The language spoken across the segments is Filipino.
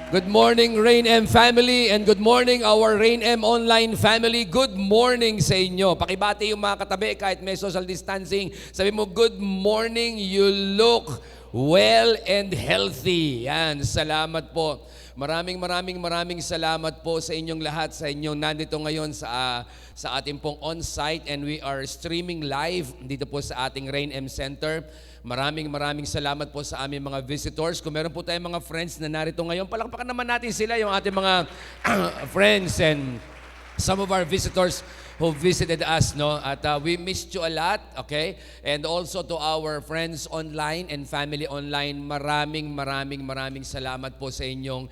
Good morning, Rain M family, and good morning, our Rain M online family. Good morning sa inyo. Pakibati yung mga katabi kahit may social distancing. Sabi mo, good morning, you look well and healthy. Yan, salamat po. Maraming salamat po sa inyong lahat, sa inyong nandito ngayon sa ating pong on-site, and we are streaming live dito po sa ating Rain M Center. Maraming salamat po sa aming mga visitors. Kung meron po tayong mga friends na narito ngayon, palakpakan naman natin sila, yung ating mga friends and some of our visitors who visited us, no? At we missed you a lot, okay? And also to our friends online and family online, maraming salamat po sa inyong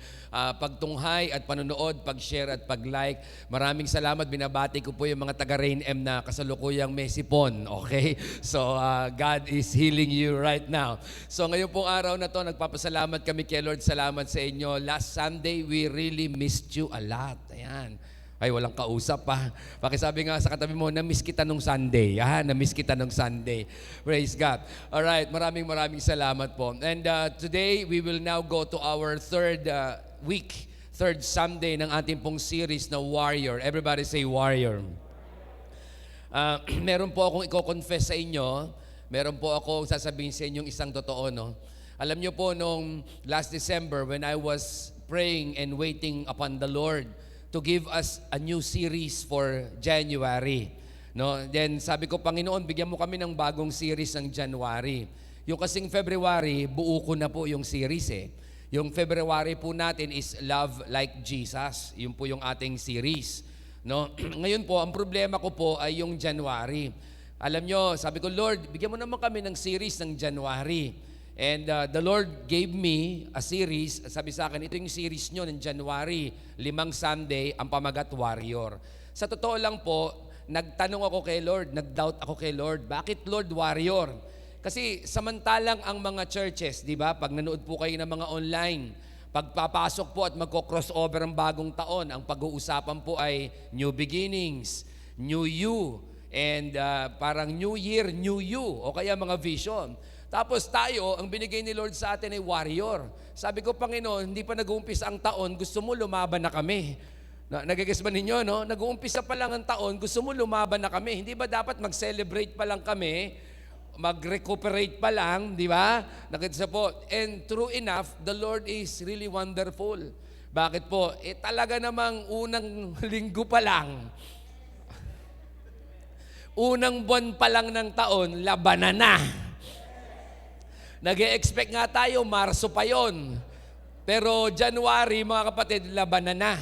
pagtunghay at panonood, pag-share at pag-like. Maraming salamat. Binabati ko po yung mga taga-Rain M na kasalukuyang may sipon, okay? So, God is healing you right now. So, ngayon pong araw na to, nagpapasalamat kami kay Lord. Salamat sa inyo. Last Sunday, we really missed you a lot. Ayan. Ay, walang kausap pa. Pakisabi nga sa katabi mo, na-miss kita nung Sunday. Na-miss kita nung Sunday. Praise God. Alright, maraming salamat po. And today, we will now go to our third Sunday ng ating pong series na Warrior. Everybody say Warrior. Meron po akong i-confess sa inyo. Meron po akong sasabihin sa inyong isang totoo, no? Alam niyo po, nung last December, when I was praying and waiting upon the Lord to give us a new series for January. No? Then sabi ko, Panginoon, bigyan mo kami ng bagong series ng January. Yung kasing February, buo ko na po yung series eh. Yung February po natin is Love Like Jesus. Yun po yung ating series. No? Ngayon po, ang problema ko po ay yung January. Alam nyo, sabi ko, Lord, bigyan mo naman kami ng series ng January. And the Lord gave me a series. Sabi sa akin, ito yung series nyo ng January, 5 Sunday, ang pamagat Warrior. Sa totoo lang po, nagtanong ako kay Lord, nag-doubt ako kay Lord, bakit Lord Warrior? Kasi samantalang ang mga churches, di ba, pag nanood po kayo ng mga online, pagpapasok po at magko-crossover ang bagong taon, ang pag-uusapan po ay new beginnings, new you, and parang new year, new you, o kaya mga vision. Tapos tayo, ang binigay ni Lord sa atin ay warrior. Sabi ko, Panginoon, hindi pa nag-uumpisa ang taon, gusto mo lumaban na kami. Nagigis ba ninyo, no? Nag-uumpisa pa lang ang taon, gusto mo lumaban na kami. Hindi ba dapat mag-celebrate pa lang kami, mag-recuperate pa lang, di ba? Nakita po. And true enough, the Lord is really wonderful. Bakit po? Talaga namang unang linggo pa lang, unang buwan pa lang ng taon, labanan na. Nag-e-expect nga tayo, Marso pa yon. Pero January, mga kapatid, labanan na.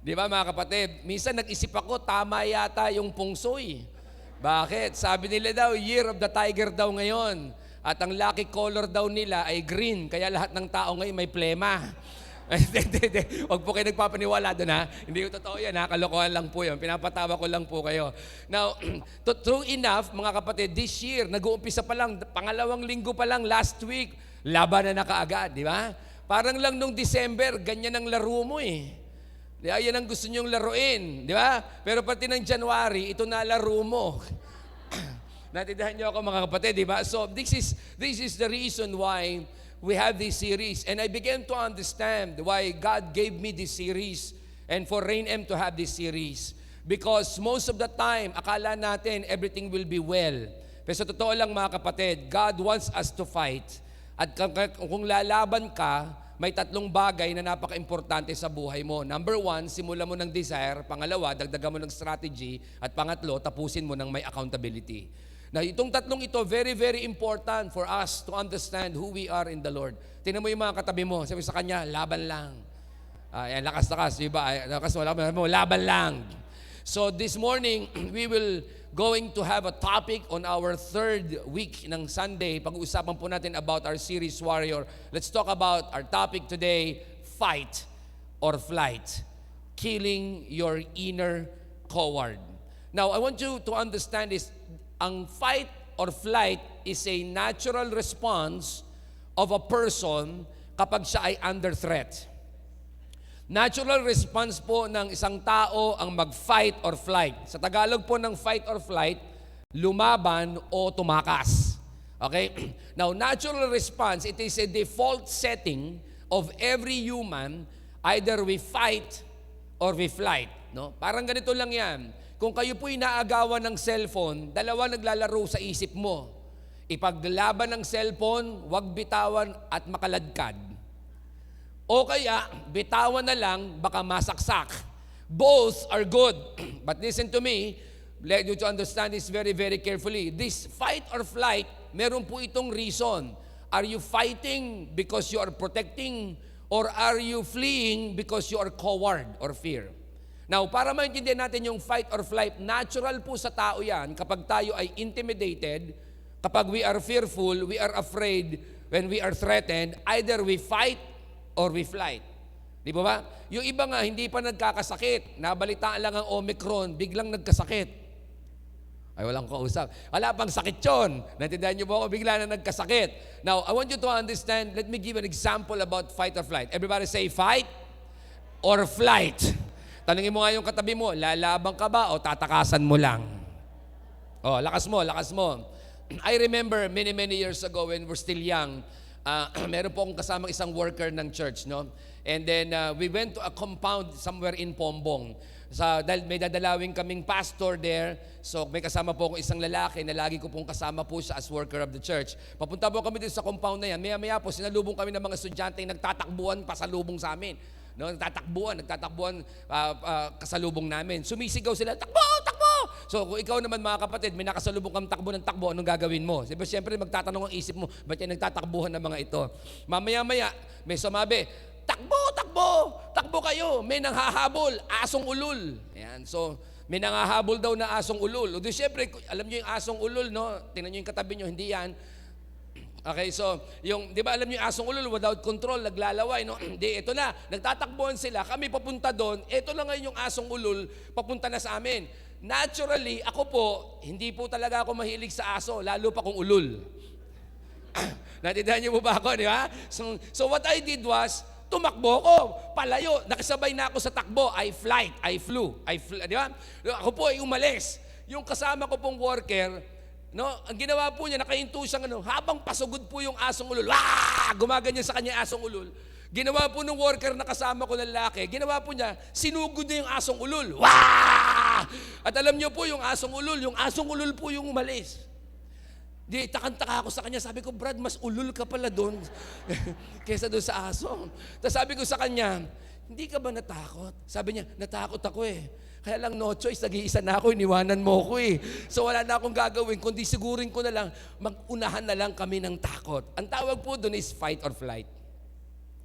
Di ba mga kapatid? Minsan nag-isip ako, tama yata yung pungsoy. Bakit? Sabi nila daw, Year of the Tiger daw ngayon. At ang lucky color daw nila ay green. Kaya lahat ng tao ngayon may plema. Huwag po kayo nagpapaniwala doon, ha? Hindi ko totoo yan, ha? Kalokohan lang po yan. Pinapatawa ko lang po kayo. Now, true enough, mga kapatid, this year, nag-uumpisa pa lang, pangalawang linggo pa lang, last week, laban na kaagad, di ba? Parang lang nung December, ganyan ang laro mo eh. Di ba? Yan ang gusto nyong laruin, di ba? Pero pati ng January, ito na laro mo. Natindahan niyo ako, mga kapatid, di ba? So, this is the reason why we have this series, and I began to understand why God gave me this series and for Rain M to have this series. Because most of the time, akala natin everything will be well. Pero sa totoo lang mga kapatid, God wants us to fight. At kung lalaban ka, may tatlong bagay na napaka-importante sa buhay mo. Number 1, simulan mo ng desire. Pangalawa, dagdagan mo ng strategy. At pangatlo, tapusin mo ng may accountability. Now, itong tatlong ito, very important for us to understand who we are in the Lord. Tingnan mo yung mga katabi mo. Sabi sa kanya, laban lang. Lakas, diba? Laban lang. So, this morning, we will going to have a topic on our third week ng Sunday. Pag-uusapan po natin about our series Warrior. Let's talk about our topic today, fight or flight. Killing your inner coward. Now, I want you to understand this. Ang fight or flight is a natural response of a person kapag siya ay under threat. Natural response po ng isang tao ang mag-fight or flight. Sa Tagalog po ng fight or flight, lumaban o tumakas. Okay? Now, natural response, it is a default setting of every human Either we fight or we flight. No? Parang ganito lang yan. Kung kayo po'y naagawan ng cellphone, dalawa naglalaro sa isip mo. Ipaglaban ng cellphone, huwag bitawan at makaladkad. O kaya, bitawan na lang, baka masaksak. Both are good. But listen to me, let you to understand this very, very carefully. This fight or flight, meron po itong reason. Are you fighting because you are protecting, or are you fleeing because you are coward or fear? Now, para maintindihan natin yung fight or flight, natural po sa tao yan kapag tayo ay intimidated, kapag we are fearful, we are afraid, when we are threatened, either we fight or we flight. Di ba ba? Yung iba nga, hindi pa nagkakasakit. Nabalitaan lang ang Omicron, biglang nagkasakit. Ay, walang kausap. Wala pang sakit yun. Naintindihan niyo po ako, bigla na nagkasakit. Now, I want you to understand, let me give an example about fight or flight. Everybody say fight or flight. Tanungin mo nga yung katabi mo, lalaban ka ba o tatakasan mo lang? Oh, lakas mo, lakas mo. I remember many years ago when we're still young, meron po akong kasamang isang worker ng church, no? And then we went to a compound somewhere in Pombong. Dahil may dadalawin kaming pastor there, so may kasama po akong isang lalaki na lagi ko pong kasama po siya as worker of the church. Papunta po kami dito sa compound na yan. Maya-maya po, sinalubong kami ng mga estudyante yung nagtatakbuhan pasalubong sa amin. No, nagtatakbuhan, kasalubong namin. Sumisigaw sila, takbo, takbo! So kung ikaw naman mga kapatid, may nakasalubong kang takbo ng takbo, anong gagawin mo? Diba, siyempre magtatanong ang isip mo, ba't yan nagtatakbuhan ng mga ito? Mamaya-maya, may sumabi, takbo, takbo, takbo kayo, may nanghahabol, asong ulul. Ayan, so may nanghahabol daw na asong ulul. O di siyempre, alam nyo yung asong ulul, no? Tingnan nyo yung katabi nyo, hindi yan. Okay, so, di ba alam niyo yung asong ulul, without control, naglalaway, no? Hindi, ito na, nagtatakbuhan sila, kami papunta doon, ito na ngayon yung asong ulul, papunta na sa amin. Naturally, ako po, hindi po talaga ako mahilig sa aso, lalo pa kung ulul. Natindihan niyo po ba ako, di ba? So what I did was, tumakbo ko, palayo, nakasabay na ako sa takbo, I flew, di ba? Ako po ay umalis. Yung kasama ko pong worker, no, ang ginawa po niya, nakahinto siyang habang pasugod po yung asong ulul. Wah! Gumaganyan sa kanya asong ulul. Ginawa po ng worker na kasama ko ng lalaki, ginawa po niya, sinugod niya yung asong ulul. Wah! At alam niyo po yung asong ulul po yung umalis. Di, takang-taka ako sa kanya. Sabi ko, Brad, mas ulul ka pala doon kesa doon sa aso. Tapos sabi ko sa kanya, hindi ka ba natakot? Sabi niya, natakot ako eh. Kaya lang no choice, nag-iisa na ako, iniwanan mo ko eh. So wala na akong gagawin, kundi sigurin ko na lang, mag-unahan na lang kami ng takot. Ang tawag po doon is fight or flight.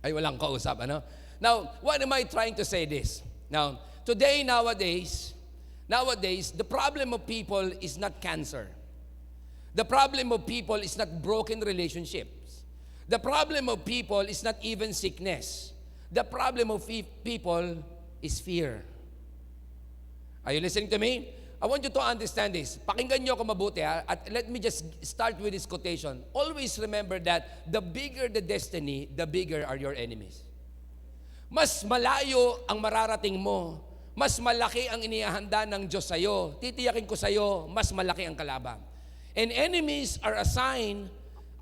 Ay, walang kausap, ano? Now, what am I trying to say this? Now, nowadays, the problem of people is not cancer. The problem of people is not broken relationships. The problem of people is not even sickness. The problem of people is fear. Are you listening to me? I want you to understand this. Pakinggan niyo ako mabuti ha. At let me just start with this quotation. Always remember that the bigger the destiny, the bigger are your enemies. Mas malayo ang mararating mo. Mas malaki ang inihahanda ng Diyos sa'yo. Titiyakin ko sa'yo, mas malaki ang kalaban. And enemies are a sign,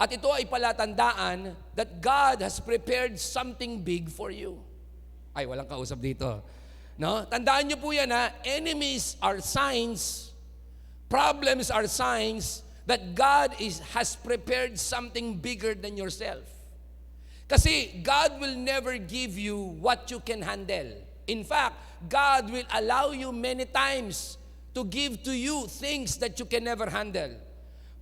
at ito ay palatandaan, that God has prepared something big for you. Ay, walang kausap dito. No? Tandaan niyo po yan ha, enemies are signs, problems are signs that God has prepared something bigger than yourself. Kasi God will never give you what you can handle. In fact, God will allow you many times to give to you things that you can never handle.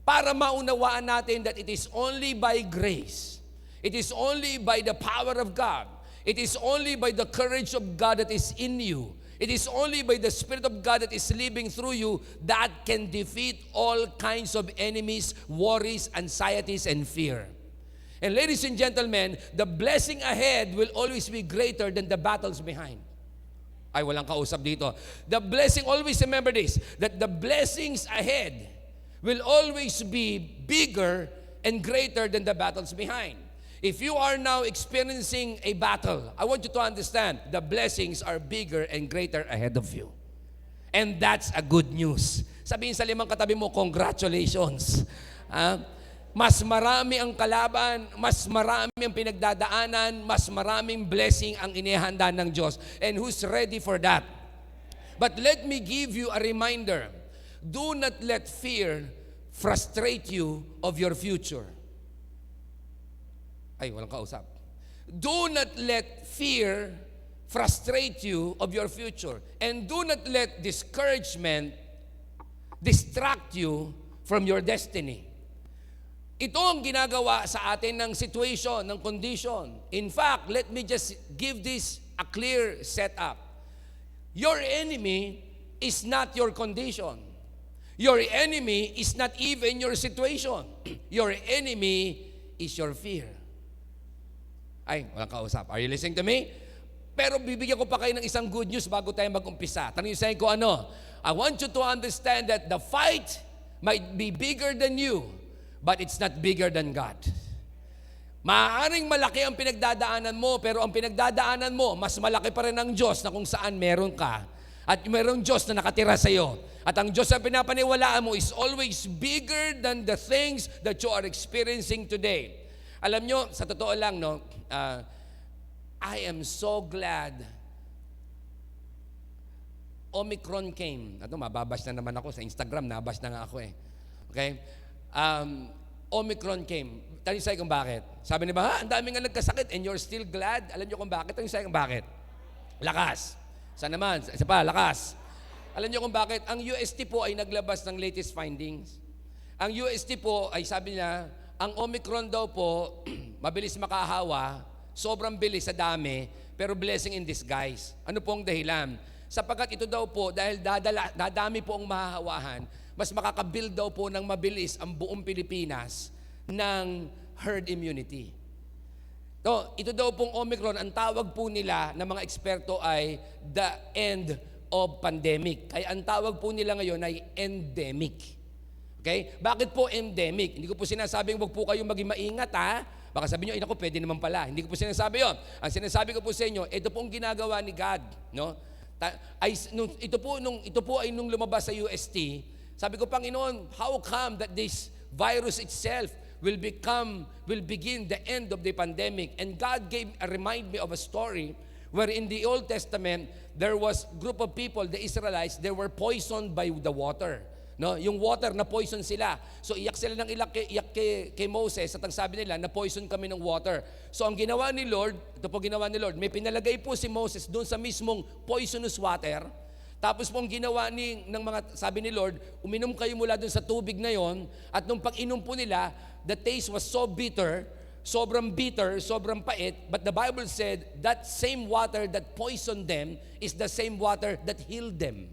Para maunawaan natin that it is only by grace. It is only by the power of God. It is only by the courage of God that is in you. It is only by the Spirit of God that is living through you that can defeat all kinds of enemies, worries, anxieties, and fear. And ladies and gentlemen, the blessing ahead will always be greater than the battles behind. Ay, walang kausap dito. The blessing, always remember this, that the blessings ahead will always be bigger and greater than the battles behind. If you are now experiencing a battle, I want you to understand, the blessings are bigger and greater ahead of you. And that's a good news. Sabihin sa limang katabi mo, congratulations. Mas marami ang kalaban, mas marami ang pinagdadaanan, mas maraming blessing ang inihanda ng Diyos. And who's ready for that? But let me give you a reminder. Do not let fear frustrate you of your future. Ay, walang kausap. Do not let fear frustrate you of your future. And do not let discouragement distract you from your destiny. Ito ang ginagawa sa atin ng situation, ng condition. In fact, let me just give this a clear setup. Your enemy is not your condition. Your enemy is not even your situation. Your enemy is your fear. Ay, walang kausap. Are you listening to me? Pero bibigyan ko pa kayo ng isang good news bago tayo mag-umpisa. Tanungin ko ano? I want you to understand that the fight might be bigger than you, but it's not bigger than God. Maaaring malaki ang pinagdadaanan mo, pero ang pinagdadaanan mo, mas malaki pa rin ang Diyos na kung saan meron ka. At merong Diyos na nakatira sa iyo. At ang Diyos na pinapaniwalaan mo is always bigger than the things that you are experiencing today. Alam nyo, sa totoo lang, no, I am so glad Omicron came. Ito, mababash na naman ako sa Instagram, nabash na nga ako eh. Okay? Omicron came. Tanong sa'yo kung bakit. Sabi niya, ang daming nga nagkasakit and you're still glad? Alam niyo kung bakit? Tanong sa'yo kung bakit. Lakas. Saan naman? Isa pa, lakas. Alam niyo kung bakit? Ang UST po ay naglabas ng latest findings. Ang UST po ay sabi niya, ang Omicron daw po, mabilis makahawa, sobrang bilis sa dami, pero blessing in disguise. Ano po ang dahilan? Sapagkat ito daw po, dahil dadami po ang mahahawahan, mas makakabuild daw po ng mabilis ang buong Pilipinas ng herd immunity. Ito daw pong Omicron, ang tawag po nila ng mga eksperto ay the end of pandemic. Kaya ang tawag po nila ngayon ay endemic. Okay? Bakit po endemic? Hindi ko po sinasabing huwag po kayong maging maingat, ha? Baka sabihin nyo, ako pwede naman pala. Hindi ko po sinasabi yon. Ang sinasabi ko po sa inyo, ito pong ginagawa ni God. No? Ito po ay nung lumabas sa UST, sabi ko, Panginoon, how come that this virus itself will begin the end of the pandemic? And God remind me of a story where in the Old Testament, there was group of people, the Israelites, they were poisoned by the water. No, yung water na poison sila. So iyak sila ng iyak kay Moses at ang sabi nila na poison kami ng water. So ang ginawa ni Lord, ito po ginawa ni Lord, may pinalagay po si Moses doon sa mismong poisonous water. Tapos po ang ginawa ng mga, sabi ni Lord, uminom kayo mula doon sa tubig na yon, at nung pag-inom po nila, the taste was so bitter, sobrang pait, but the Bible said that same water that poisoned them is the same water that healed them.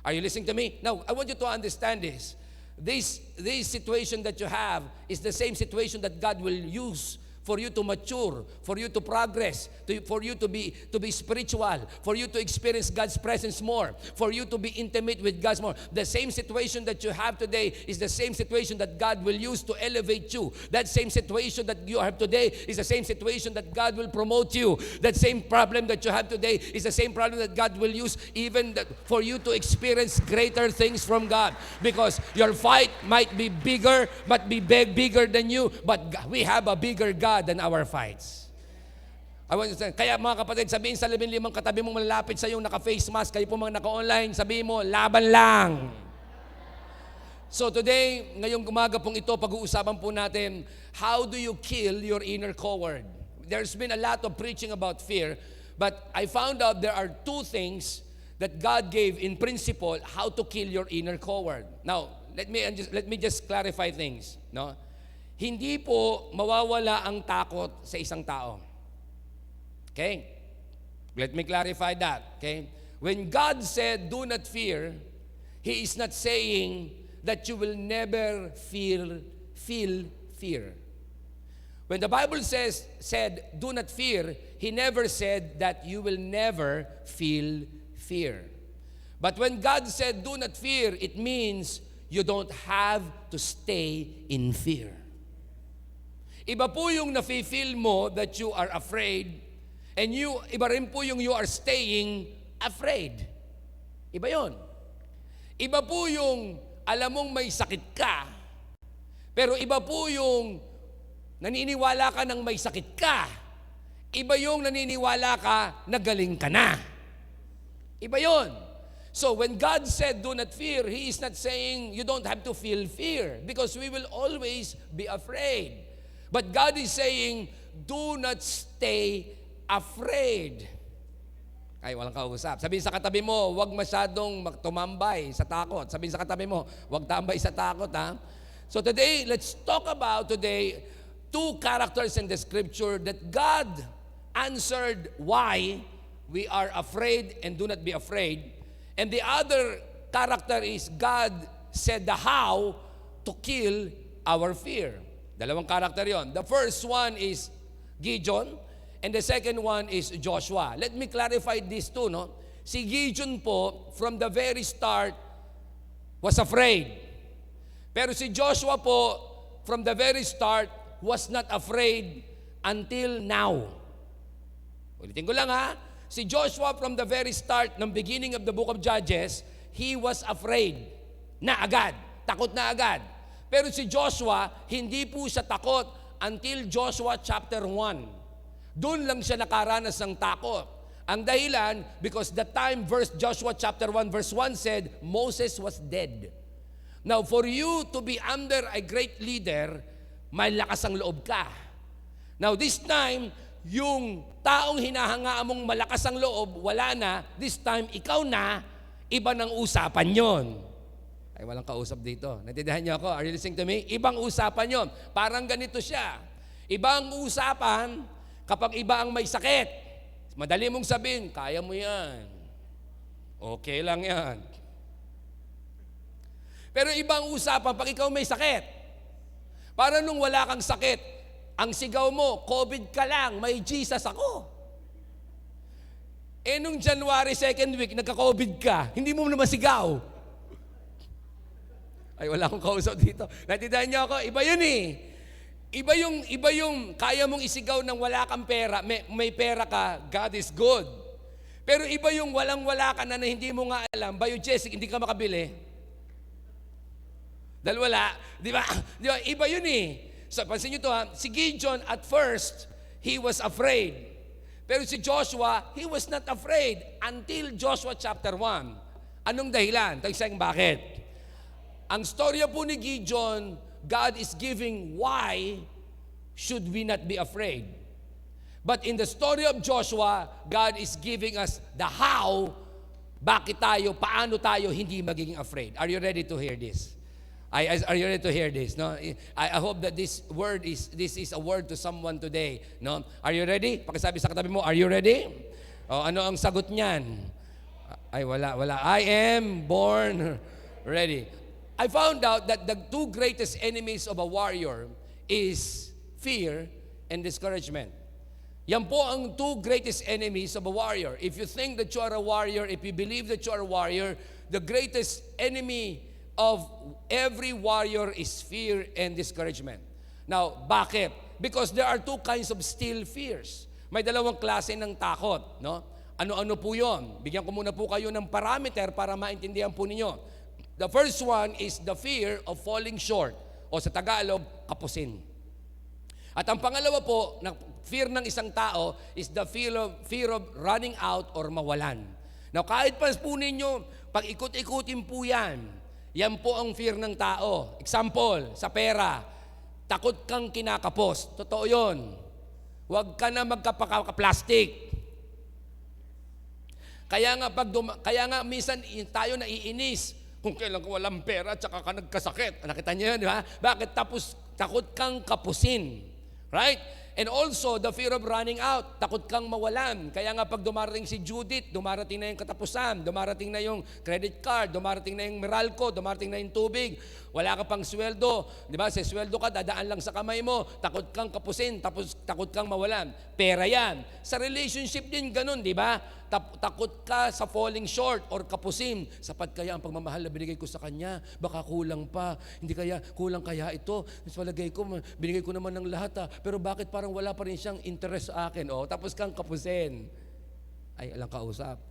Are you listening to me? Now, I want you to understand this. This situation that you have is the same situation that God will use for you to mature, for you to progress, for you to be spiritual, for you to experience God's presence more, for you to be intimate with God more. The same situation that you have today is the same situation that God will use to elevate you. That same situation that you have today is the same situation that God will promote you. That same problem that you have today is the same problem that God will use even for you to experience greater things from God. Because your fight might be bigger, bigger than you, but we have a bigger God than our fights. I want you to say, kaya mga kapatid, sabihin sa 15 katabi mong malalapit sa yung naka-face mask, kayo po mga naka-online, sabihin mo, laban lang. So today, ngayong umaga pong ito, pag-uusapan po natin, how do you kill your inner coward? There's been a lot of preaching about fear, but I found out there are two things that God gave in principle how to kill your inner coward. Now, let me just clarify things, no? Hindi po mawawala ang takot sa isang tao. Okay? Let me clarify that. Okay? When God said, do not fear, He is not saying that you will never feel fear. When the Bible said, do not fear, He never said that you will never feel fear. But when God said, do not fear, it means you don't have to stay in fear. Iba po yung nafe-feel mo that you are afraid, and iba rin po yung you are staying afraid. Iba yon. Iba po yung alam mong may sakit ka, Pero iba po yung naniniwala ka ng may sakit ka. Iba yung naniniwala ka na galing ka na. Iba yun. So when God said, do not fear, He is not saying you don't have to feel fear because we will always be afraid. But God is saying, do not stay afraid. Ay, walang kausap. Sabihin sa katabi mo, huwag masyadong tumambay sa takot. Sabihin sa katabi mo, huwag tambay sa takot, ha? So today, let's talk about two characters in the scripture that God answered why we are afraid and do not be afraid. And the other character is God said the how to kill our fear. Dalawang character yon. The first one is Gideon and the second one is Joshua. Let me clarify these two, no? Si Gideon po, from the very start, was afraid. Pero si Joshua po, from the very start, was not afraid until now. Ulitin ko lang ha. Si Joshua from the very start ng beginning of the book of Judges, he was afraid na agad. Takot na agad. Pero si Joshua, hindi po siya takot until Joshua chapter 1. Doon lang siya nakaranas ng takot. Ang dahilan, because that time, Joshua chapter 1 verse 1 said, Moses was dead. Now, for you to be under a great leader, may lakas ang loob ka. Now, this time, yung taong hinahangaan mong malakas ang loob, wala na. This time, ikaw na, iba ng usapan yon. Ay, walang kausap dito. Natindihan niyo ako? Are you listening to me? Ibang usapan yon. Parang ganito siya. Ibang usapan kapag iba ang may sakit. Madali mong sabihin, kaya mo yan. Okay lang yan. Pero ibang usapan pag ikaw may sakit. Para nung wala kang sakit, ang sigaw mo, COVID ka lang, may Jesus ako. Eh nung January 2nd week, nagka-COVID ka, hindi mo naman sigaw. Ay, wala akong kausap dito. Natindihan niyo ako? Iba yun eh. Iba yung kaya mong isigaw ng wala kang pera, may pera ka, God is good. Pero iba yung walang-wala ka na hindi mo nga alam, biogesic, hindi ka makabili. Dahil wala, di ba? Iba yun eh. So, pansin nyo to ha, si Gideon at first, he was afraid. Pero si Joshua, he was not afraid until Joshua chapter 1. Anong dahilan? Tayo bakit? Ang storya po ni Gideon, God is giving why should we not be afraid. But in the story of Joshua, God is giving us the how, bakit tayo, paano tayo hindi magiging afraid. Are you ready to hear this? Are you ready to hear this? No, I hope that this is a word to someone today. No, are you ready? Pakisabi sa katabi mo, are you ready? O ano ang sagot niyan? Ay wala. I am born ready. I found out that the two greatest enemies of a warrior is fear and discouragement. Yan po ang two greatest enemies of a warrior. If you think that you are a warrior, if you believe that you are a warrior, the greatest enemy of every warrior is fear and discouragement. Now, bakit? Because there are two kinds of still fears. May dalawang klase ng takot, no? Ano-ano po 'yon? Bigyan ko muna po kayo ng parameter para maintindihan po ninyo. The first one is the fear of falling short, o sa Tagalog, kapusin. At ang pangalawa po, na fear ng isang tao is the fear of running out or mawalan. Now, kahit pa po ninyo, pag ikot-ikutin po yan po ang fear ng tao. Example, sa pera, takot kang kinakapos. Totoo yun. Huwag ka na magkapaka-plastic. Kaya nga minsan tayo naiinis kung kailan ka walang pera at saka ka nagkasakit. Nakita niyo yun, di ba? Bakit? Takot kang kapusin. Right? And also, the fear of running out. Takot kang mawalan. Kaya nga pag dumarating si Judith, dumarating na yung katapusan, dumarating na yung credit card, dumarating na yung Meralco, dumarating na yung tubig, wala ka pang sweldo. Di ba? Sa sweldo ka, dadaan lang sa kamay mo. Takot kang kapusin, takot kang mawalan. Pera yan. Sa relationship din ganun, di ba? Takot ka sa falling short or kapusin. Sapat kaya ang pagmamahal na binigay ko sa kanya? Baka kulang pa. Hindi kaya, kulang kaya ito. Mas palagay ko, binigay ko naman ng lahat pero bakit parang wala pa rin siyang interest sa akin? Tapos kang kapusin. Ay, alang kausap.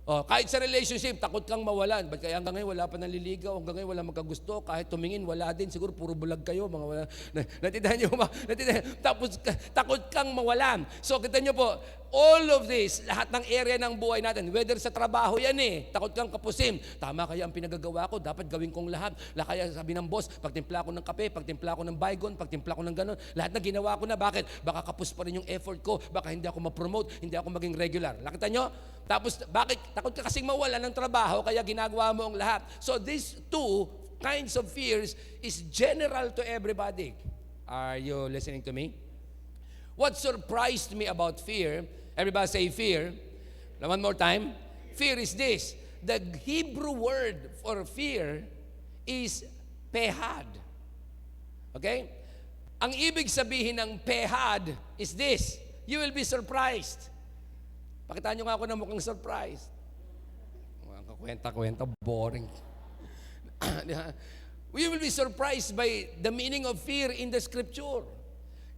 Oh, kahit sa relationship, takot kang mawalan. Ba't kaya hanggang ngayon wala pa naliligaw, hanggang ngayon wala magkagusto, kahit tumingin, wala din. Siguro puro bulag kayo, mga wala. Natindahan niyo ba? Tapos takot kang mawalan. So kita niyo po, all of this, lahat ng area ng buhay natin, whether sa trabaho yan takot kang kapusin. Tama kaya ang pinagagawa ko, dapat gawin kong lahat. Kaya sabi ng boss, pagtimpla ko ng kape, pagtimpla ko ng baygon, pagtimpla ko ng ganon, lahat na ginawa ko na. Bakit? Baka kapos pa rin yung effort ko, baka hindi ako ma-promote, hindi ako maging regular. Nakita nyo? Tapos, bakit? Takot ka kasing mawala ng trabaho, kaya ginagawa mo ang lahat. So, these two kinds of fears is general to everybody. Are you listening to me? What surprised me about fear, everybody say fear. Now, one more time. Fear is this. The Hebrew word for fear is pehad. Okay? Ang ibig sabihin ng pehad is this. You will be surprised. Pakitaan nyo nga ako na mukhang surprised. Kwenta-kwenta, boring. We will be surprised by the meaning of fear in the scripture.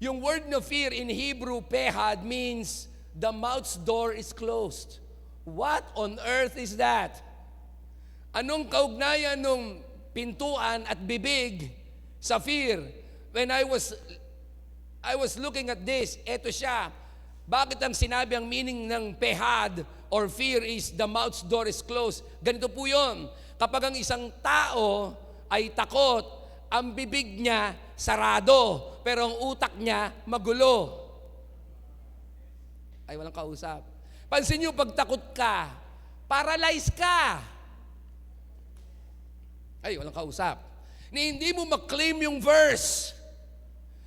Yung word na fear in Hebrew, pehad, means the mouth's door is closed. What on earth is that? Anong kaugnayan nung pintuan at bibig sa fear? When I was looking at this, eto siya. Bakit ang sinabi ang meaning ng pehad or fear is the mouth's door is closed? Ganito po yun. Kapag ang isang tao ay takot, ang bibig niya sarado, pero ang utak niya magulo. Ay, walang kausap. Pansin niyo, pag takot ka, paralyze ka. Ay, walang kausap. Hindi mo maklaim yung verse.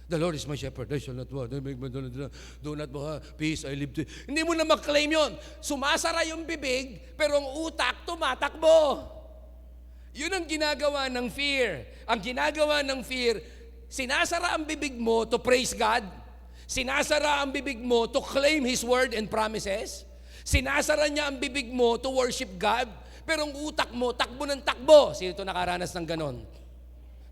The Lord is my shepherd, I shall not want. Do not peace, I live to. Hindi mo na maklaim yun. Sumasara yung bibig, pero ang utak tumatakbo. Yun ang ginagawa ng fear. Ang ginagawa ng fear, sinasara ang bibig mo to praise God. Sinasara ang bibig mo to claim His word and promises. Sinasara niya ang bibig mo to worship God. Pero ang utak mo, takbo ng takbo. Sino ito nakaranas ng ganon?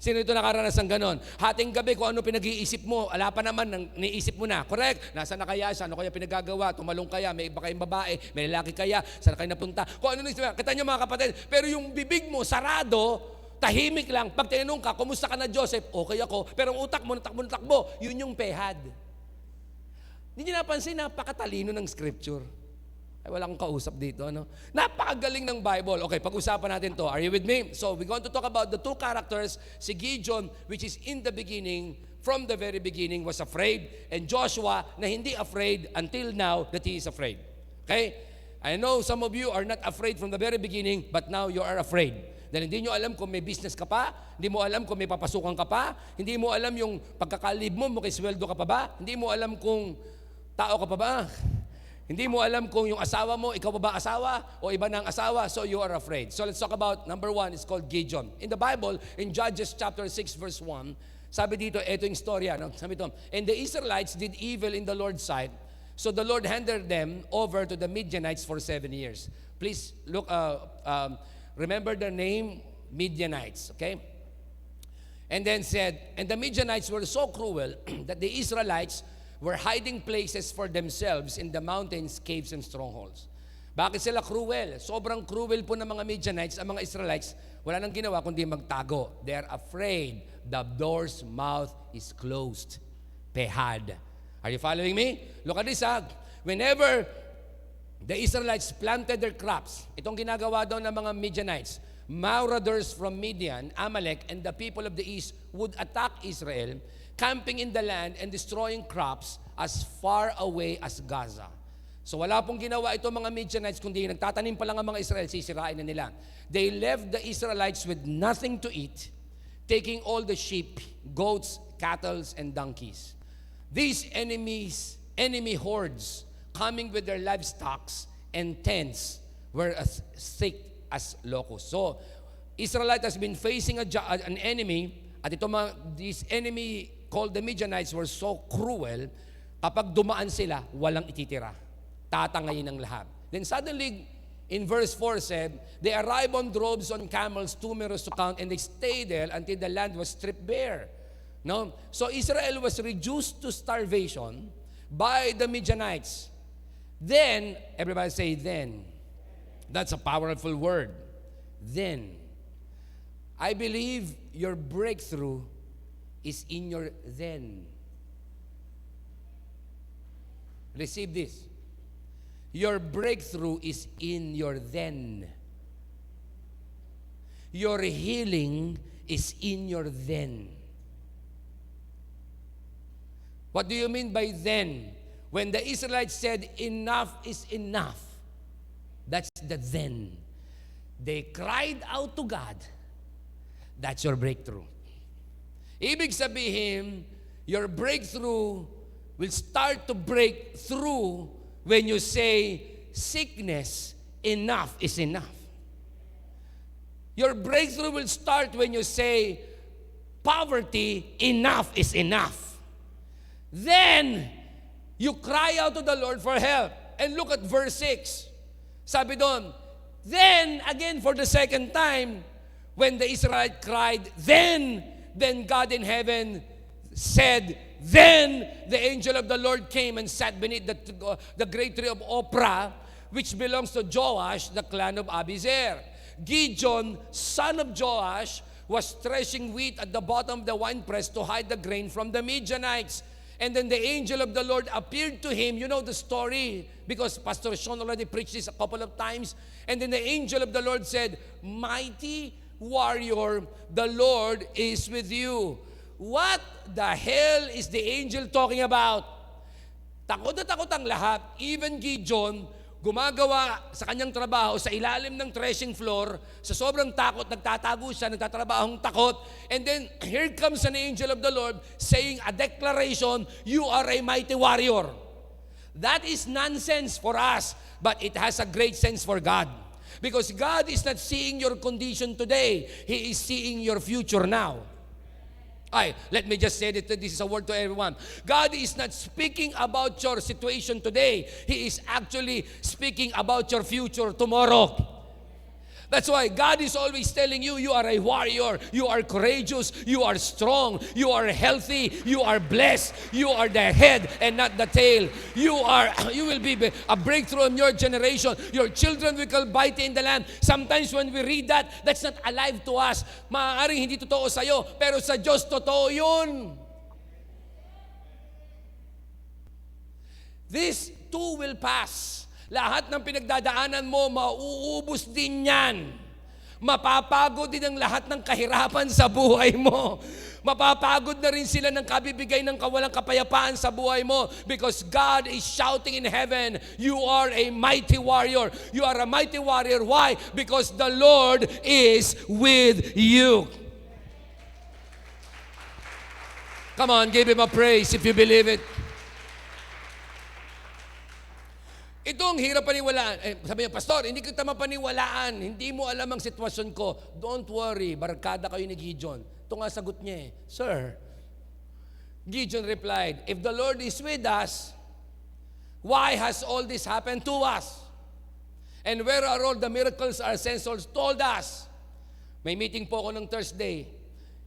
Sino ito nakaranas ng ganon? Hating gabi, kung ano pinag-iisip mo, ala pa naman, niisip mo na. Correct? Nasaan na kaya siya? Ano kaya pinagagawa? Tumalong kaya? May iba kayong babae? May lalaki kaya? Saan kayo napunta? Kung ano nung kita nyo mga kapatid. Pero yung bibig mo, sarado, tahimik lang. Pag tinanong ka, kumusta ka na Joseph? Okay ako. Pero ang utak mo, natakbo. Yun yung pehad. Hindi nyo napansin, napakatalino ng scripture. Ay, walang kausap dito, ano? Napakagaling ng Bible. Okay, pag-usapan natin to. Are you with me? So, we're going to talk about the two characters. Si Gideon, which is in the beginning, from the very beginning, was afraid. And Joshua, na hindi afraid until now that he is afraid. Okay? I know some of you are not afraid from the very beginning, but now you are afraid. Dahil hindi nyo alam kung may business ka pa, hindi mo alam kung may papasukan ka pa, hindi mo alam yung pagkakalib mo, sweldo ka pa ba, hindi mo alam kung tao ka pa ba, hindi mo alam kung yung asawa mo, ikaw pa ba asawa o iba na ang asawa, so you are afraid. So let's talk about number one, it's called Gideon. In the Bible, in Judges chapter 6 verse 1, sabi dito, ito yung storya. No? Sabi dito, and the Israelites did evil in the Lord's sight, so the Lord handed them over to the Midianites for 7 years. Please look, remember the name Midianites, okay? And then said, and the Midianites were so cruel that the Israelites were hiding places for themselves in the mountains, caves, and strongholds. Bakit sila cruel? Sobrang cruel po ng mga Midianites, ang mga Israelites, wala nang ginawa kundi magtago. They're afraid. The door's mouth is closed. Pehad. Are you following me? Look at this, Whenever the Israelites planted their crops, itong ginagawa daw ng mga Midianites, marauders from Midian, Amalek, and the people of the east would attack Israel, camping in the land and destroying crops as far away as Gaza. So wala pong ginawa itong mga Midianites, kundi nagtatanim pa lang ang mga Israel, sisirain na nila. They left the Israelites with nothing to eat, taking all the sheep, goats, cattle, and donkeys. These enemy hordes, coming with their livestock and tents, were as thick as locusts. So, Israelite has been facing an enemy, at these enemy called the Midianites were so cruel, kapag dumaan sila, walang ititira. Tatangayin ng lahat. Then suddenly, in verse 4 said, they arrived on droves on camels, too numerous to count, and they stayed there until the land was stripped bare. No? So Israel was reduced to starvation by the Midianites. Then, everybody say then. That's a powerful word. Then. I believe your breakthrough is in your then. Receive this. Your breakthrough is in your then. Your healing is in your then. What do you mean by then? When the Israelites said, enough is enough, that's the then. They cried out to God. That's your breakthrough. Ibig sabihin, your breakthrough will start to break through when you say, sickness, enough is enough. Your breakthrough will start when you say, poverty, enough is enough. Then, you cry out to the Lord for help. And look at verse 6. Sabi doon, then, again for the second time, when the Israelites cried, then God in heaven said, then the angel of the Lord came and sat beneath the great tree of Ophrah, which belongs to Joash, the clan of Abiezer. Gideon, son of Joash, was threshing wheat at the bottom of the winepress to hide the grain from the Midianites. And then the angel of the Lord appeared to him. You know the story because Pastor Sean already preached this a couple of times. And then the angel of the Lord said, mighty warrior, the Lord is with you. What the hell is the angel talking about? Takot na takot ang lahat. Even Gideon, gumagawa sa kanyang trabaho sa ilalim ng threshing floor, sa sobrang takot, nagtatago siya, nagtatrabahong takot. And then, here comes an angel of the Lord saying a declaration, you are a mighty warrior. That is nonsense for us, but it has a great sense for God. Because God is not seeing your condition today. He is seeing your future now. Let me just say that this is a word to everyone. God is not speaking about your situation today. He is actually speaking about your future tomorrow. That's why God is always telling you, you are a warrior, you are courageous, you are strong, you are healthy, you are blessed, you are the head and not the tail. You will be a breakthrough in your generation. Your children will call mighty in the land. Sometimes when we read that, that's not alive to us. Maaaring hindi totoo sa'yo, pero sa Diyos totoo yun. This too will pass. Lahat ng pinagdadaanan mo, mauubos din yan. Mapapagod din ang lahat ng kahirapan sa buhay mo. Mapapagod na rin sila ng kabibigay ng kawalang kapayapaan sa buhay mo because God is shouting in heaven, you are a mighty warrior. You are a mighty warrior. Why? Because the Lord is with you. Come on, give Him a praise if you believe it. Itong hirap paniwalaan. Sabi niya, Pastor, hindi kita mapaniwalaan. Hindi mo alam ang sitwasyon ko. Don't worry, barkada kayo ni Gideon. Ito nga sagot niya Sir, Gideon replied, if the Lord is with us, why has all this happened to us? And where are all the miracles our sensors told us? May meeting po ako ng Thursday.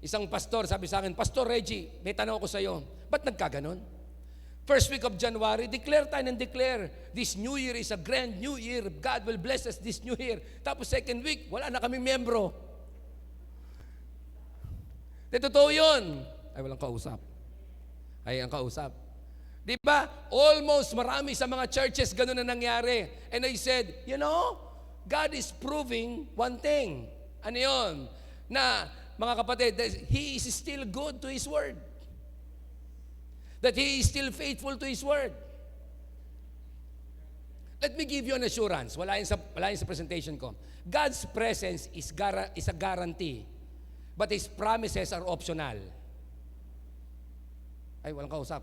Isang pastor sabi sa akin, Pastor Reggie, may tanong ako sa iyo. Ba't nagkaganon? First week of January, declare tayo and declare, this new year is a grand new year. God will bless us this new year. Tapos second week, wala na kami miyembro. Totoo yun. Ay, walang kausap. Ay, ang kausap. Di ba? Almost marami sa mga churches ganun na nangyari. And I said, God is proving one thing. Ano yun? Na, mga kapatid, He is still good to His word. That He is still faithful to His word. Let me give you an assurance. Wala yun sa presentation ko. God's presence is a guarantee, but His promises are optional. Ay, walang kausap.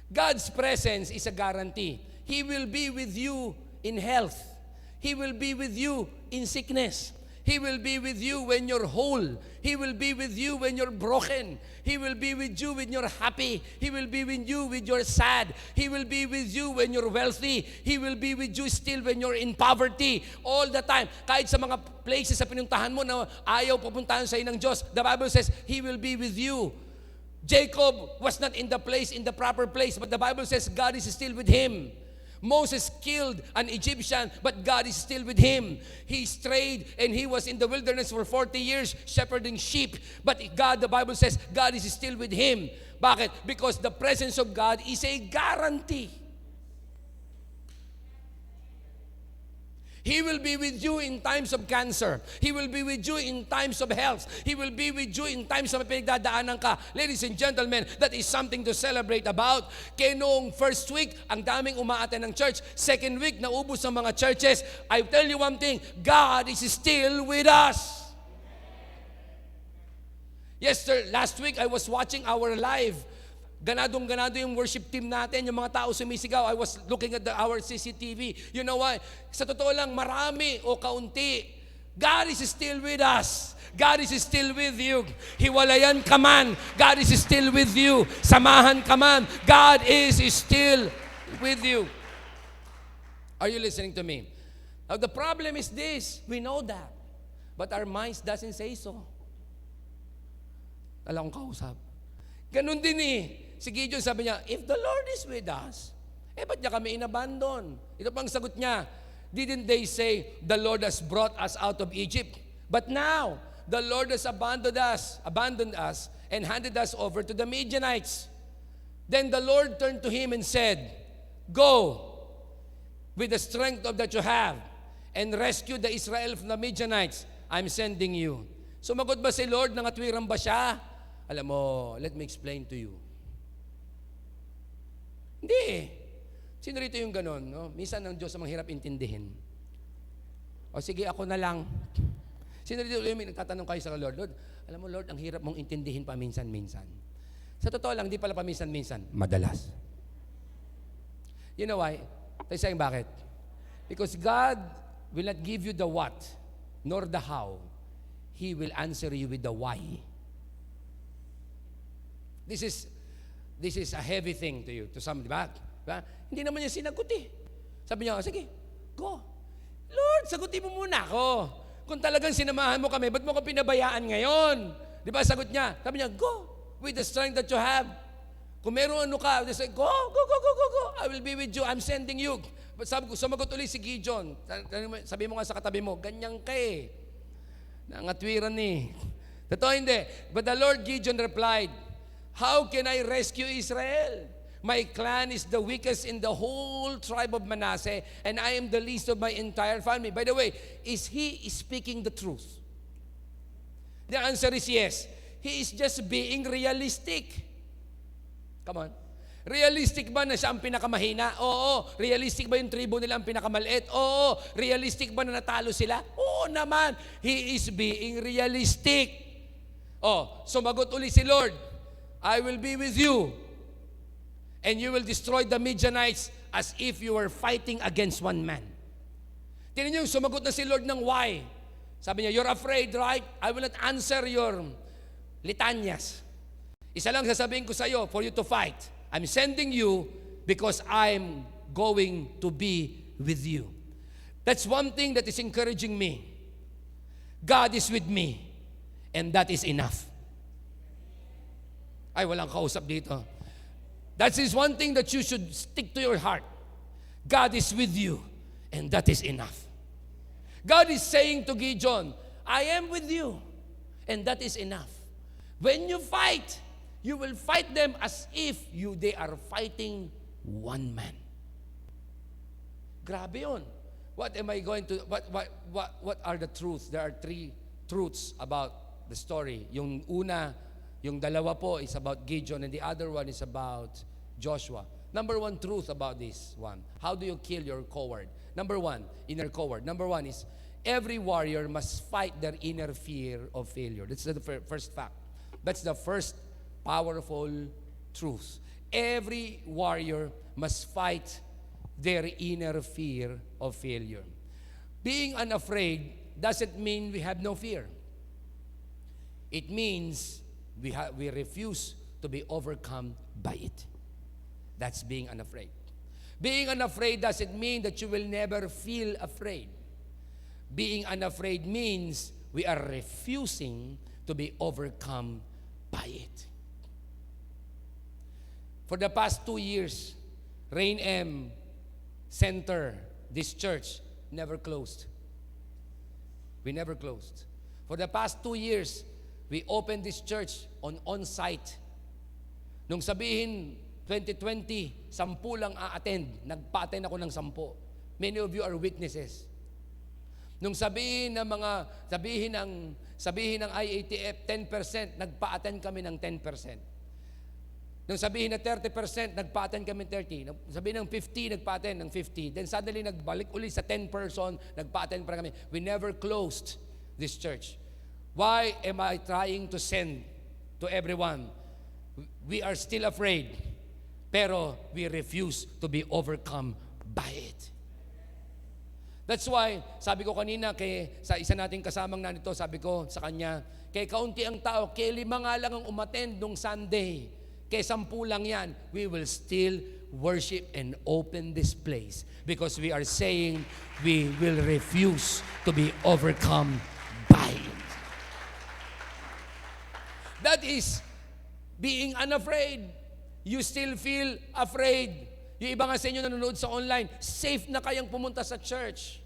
God's presence is a guarantee. He will be with you in health. He will be with you in sickness. He will be with you when you're whole. He will be with you when you're broken. He will be with you when you're happy. He will be with you when you're sad. He will be with you when you're wealthy. He will be with you still when you're in poverty. All the time. Kahit sa mga places sa pinuntahan mo na ayaw pupuntahan sa ng Diyos, the Bible says, He will be with you. Jacob was not in the proper place, but the Bible says God is still with him. Moses killed an Egyptian, but God is still with him. He strayed and he was in the wilderness for 40 years shepherding sheep. But God, the Bible says, God is still with him. Bakit? Because the presence of God is a guarantee. He will be with you in times of cancer. He will be with you in times of health. He will be with you in times na pinagdadaanan ka. Ladies and gentlemen, that is something to celebrate about. Kaya noong first week, ang daming umaaten ng church. Second week, naubos ang mga churches. I tell you one thing, God is still with us. Last week, I was watching our live. Ganadong-ganado yung worship team natin, yung mga tao sumisigaw. I was looking at our CCTV. You know why? Sa totoo lang, marami o kaunti. God is still with us. God is still with you. Hiwalayan ka man, God is still with you. Samahan ka man, God is still with you. Are you listening to me? Now the problem is this, we know that. But our minds doesn't say so. Alam kong kausap. Ganun din eh. Si Gideon sabi niya, if the Lord is with us, ba't niya kami inabandon? Ito pang sagot niya, didn't they say, the Lord has brought us out of Egypt? But now, the Lord has abandoned us, and handed us over to the Midianites. Then the Lord turned to him and said, go with the strength that you have, and rescue the Israel from the Midianites. I'm sending you. Sumagot ba si Lord? Nangatwiran ba siya? Alam mo, let me explain to you. Hindi. Sino rito yung ganon? No? Minsan ang Diyos ang mahirap intindihin. O sige, ako na lang. Sino rito yung nagtatanong kayo sa Lord? Lord, alam mo Lord, ang hirap mong intindihin paminsan-minsan. Sa totoo lang, di pala paminsan-minsan. Madalas. You know why? Tayo sayang bakit? Because God will not give you the what, nor the how. He will answer you with the why. This is a heavy thing to you, to some, di ba? Hindi naman niya sinagot eh. Sabi niya, sige, go. Lord, sagutin mo muna ako. Kung talagang sinamahan mo kami, ba't mo ko pinabayaan ngayon? Di ba, sagot niya. Sabi niya, go with the strength that you have. Kung meron ano ka, say, go. I will be with you. I'm sending you. Sabi ko, sumagot ulit si Gideon. Sabi mo nga sa katabi mo, ganyan ka eh. Nangatwiran eh. Totoo hindi. But the Lord Gideon replied, how can I rescue Israel? My clan is the weakest in the whole tribe of Manasseh, and I am the least of my entire family. By the way, is he speaking the truth? The answer is yes. He is just being realistic. Come on. Realistic ba na siya ang pinakamahina? Oo. Realistic ba yung tribo nila ang pinakamaliit? Oo. Realistic ba na natalo sila? Oo naman. He is being realistic. Sumagot uli si Lord, I will be with you, and you will destroy the Midianites as if you were fighting against one man. Tingnan niyo, sumagot na si Lord ng why. Sabi niya, you're afraid, right? I will not answer your litanyas. Isa lang sasabihin ko sa iyo, for you to fight. I'm sending you because I'm going to be with you. That's one thing that is encouraging me. God is with me, and that is enough. Ay, walang kausap dito. That is one thing that you should stick to your heart. God is with you, and that is enough. God is saying to Gideon, I am with you, and that is enough. When you fight, you will fight them as if they are fighting one man. Grabe yun. What am I going to, what are the truths? There are 3 truths about the story. Yung una, yung dalawa po is about Gideon, and the other one is about Joshua. Number 1 truth about this one. How do you kill your coward? Number 1, inner coward. Number 1 is every warrior must fight their inner fear of failure. That's the first fact. That's the first powerful truth. Every warrior must fight their inner fear of failure. Being unafraid doesn't mean we have no fear. It means we refuse to be overcome by it. That's being unafraid. Being unafraid doesn't mean that you will never feel afraid. Being unafraid means we are refusing to be overcome by it. For the past 2 years, Rain M center, this church, never closed. We never closed. For the past 2 years, we opened this church on-site. Nung sabihin, 2020, 10 lang a-attend. Nagpa-attend ako ng 10. Many of you are witnesses. Nung sabihin ng IATF 10%, nagpa-attend kami ng 10%. Nung sabihin na 30%, nagpa-attend kami 30%. Nung sabihin ng 50, nagpa-attend ng 50%. Then suddenly, nagbalik uli sa 10 person, nagpa-attend pa kami. We never closed this church. Why am I trying to send to everyone? We are still afraid, pero we refuse to be overcome by it. That's why, sabi ko kanina sa isa nating kasamang nanito, sabi ko sa kanya, kay kaunti ang tao, kay 5 nga lang ang umattend nung Sunday, kay 10 lang yan, we will still worship and open this place because we are saying we will refuse to be overcome by it. That is being unafraid. You still feel afraid. Yung iba nga sa inyo nanonood sa online, safe na kayang pumunta sa church.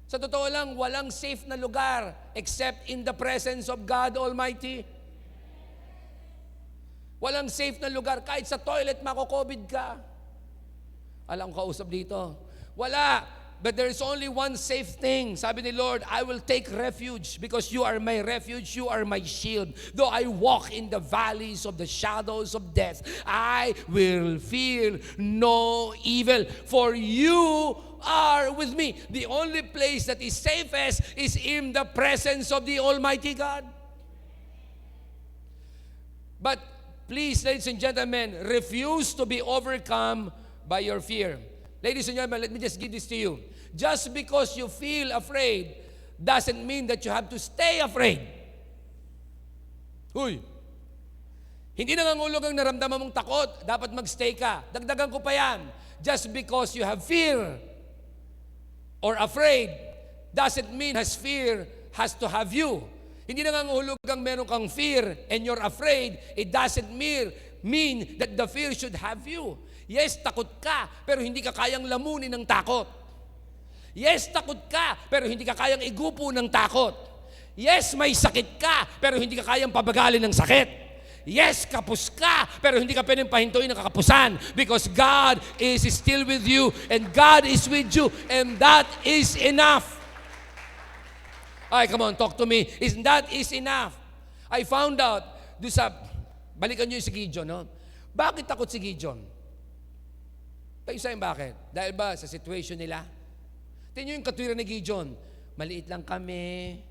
Sa totoo lang, walang safe na lugar except in the presence of God Almighty. Walang safe na lugar. Kahit sa toilet, mako-COVID ka. Alam ko kausap dito. Wala. But there is only one safe thing. Sabi ni Lord, I will take refuge because you are my refuge, you are my shield. Though I walk in the valleys of the shadows of death, I will fear no evil, for you are with me. The only place that is safest is in the presence of the Almighty God. But please, ladies and gentlemen, refuse to be overcome by your fear. Ladies and gentlemen, let me just give this to you. Just because you feel afraid doesn't mean that you have to stay afraid. Huy! Hindi nangangulog ang naramdaman mong takot, dapat magstay ka. Dagdagan ko pa yan. Just because you have fear or afraid doesn't mean fear has to have you. Hindi nangangulog ang meron kang fear and you're afraid, it doesn't mean that the fear should have you. Yes, takot ka, pero hindi ka kayang lamunin ng takot. Yes, takot ka, pero hindi ka kayang igupo ng takot. Yes, may sakit ka, pero hindi ka kayang pabagalin ng sakit. Yes, kapos ka, pero hindi ka pwedeng pahintuin ng kakapusan because God is still with you and God is with you and that is enough. Ay, come on, talk to me. That is enough. I found out, balikan nyo yung si Gideon, no? Bakit takot si Gideon? Tayo sa'yo bakit? Dahil ba sa situation nila? Tingnan nyo yung katwiran ni Gideon. Maliit lang kami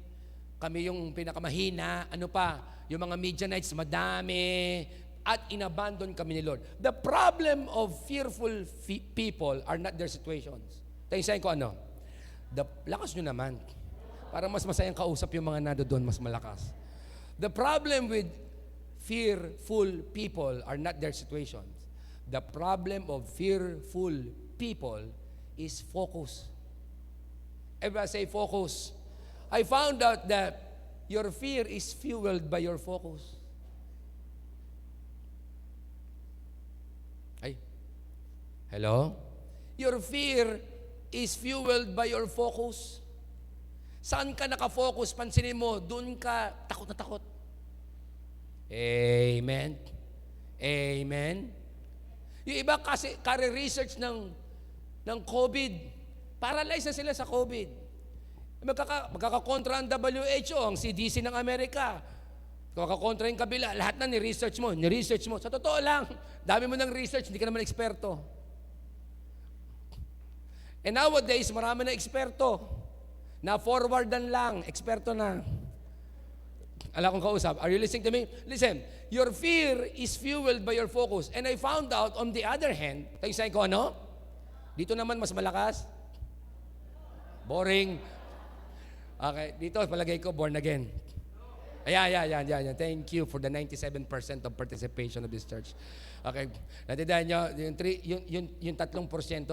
yung pinakamahina, ano pa, yung mga Midianites madami, at inabandon kami ni Lord. The problem of fearful people are not their situations. Tayo sa'yo ko ano? Lakas nyo naman. Para mas masayang kausap yung mga nado doon, mas malakas. The problem with fearful people are not their situations. The problem of fearful people is focus. Everybody say focus. I found out that your fear is fueled by your focus. Ay, hello? Your fear is fueled by your focus. Saan ka nakafocus? Pansinin mo, doon ka takot na takot. Amen. Amen. Yung iba kasi research ng COVID, paralyzed na sila sa COVID. Magkakakontra ang WHO, ang CDC ng Amerika. Magkakakontra yung kabila, lahat na ni-research mo. Sa totoo lang, dami mo ng research, hindi ka naman eksperto. And nowadays, marami na eksperto. Na-forwardan lang, eksperto na. Alam kong kausap, are you listening to me? Listen, your fear is fueled by your focus. And I found out, on the other hand, tayo sa'yo ko ano? Dito naman mas malakas. Boring. Okay, dito palagay ko, born again. Ayan. Thank you for the 97% of participation of this church. Okay. Natindahan nyo, yung 3%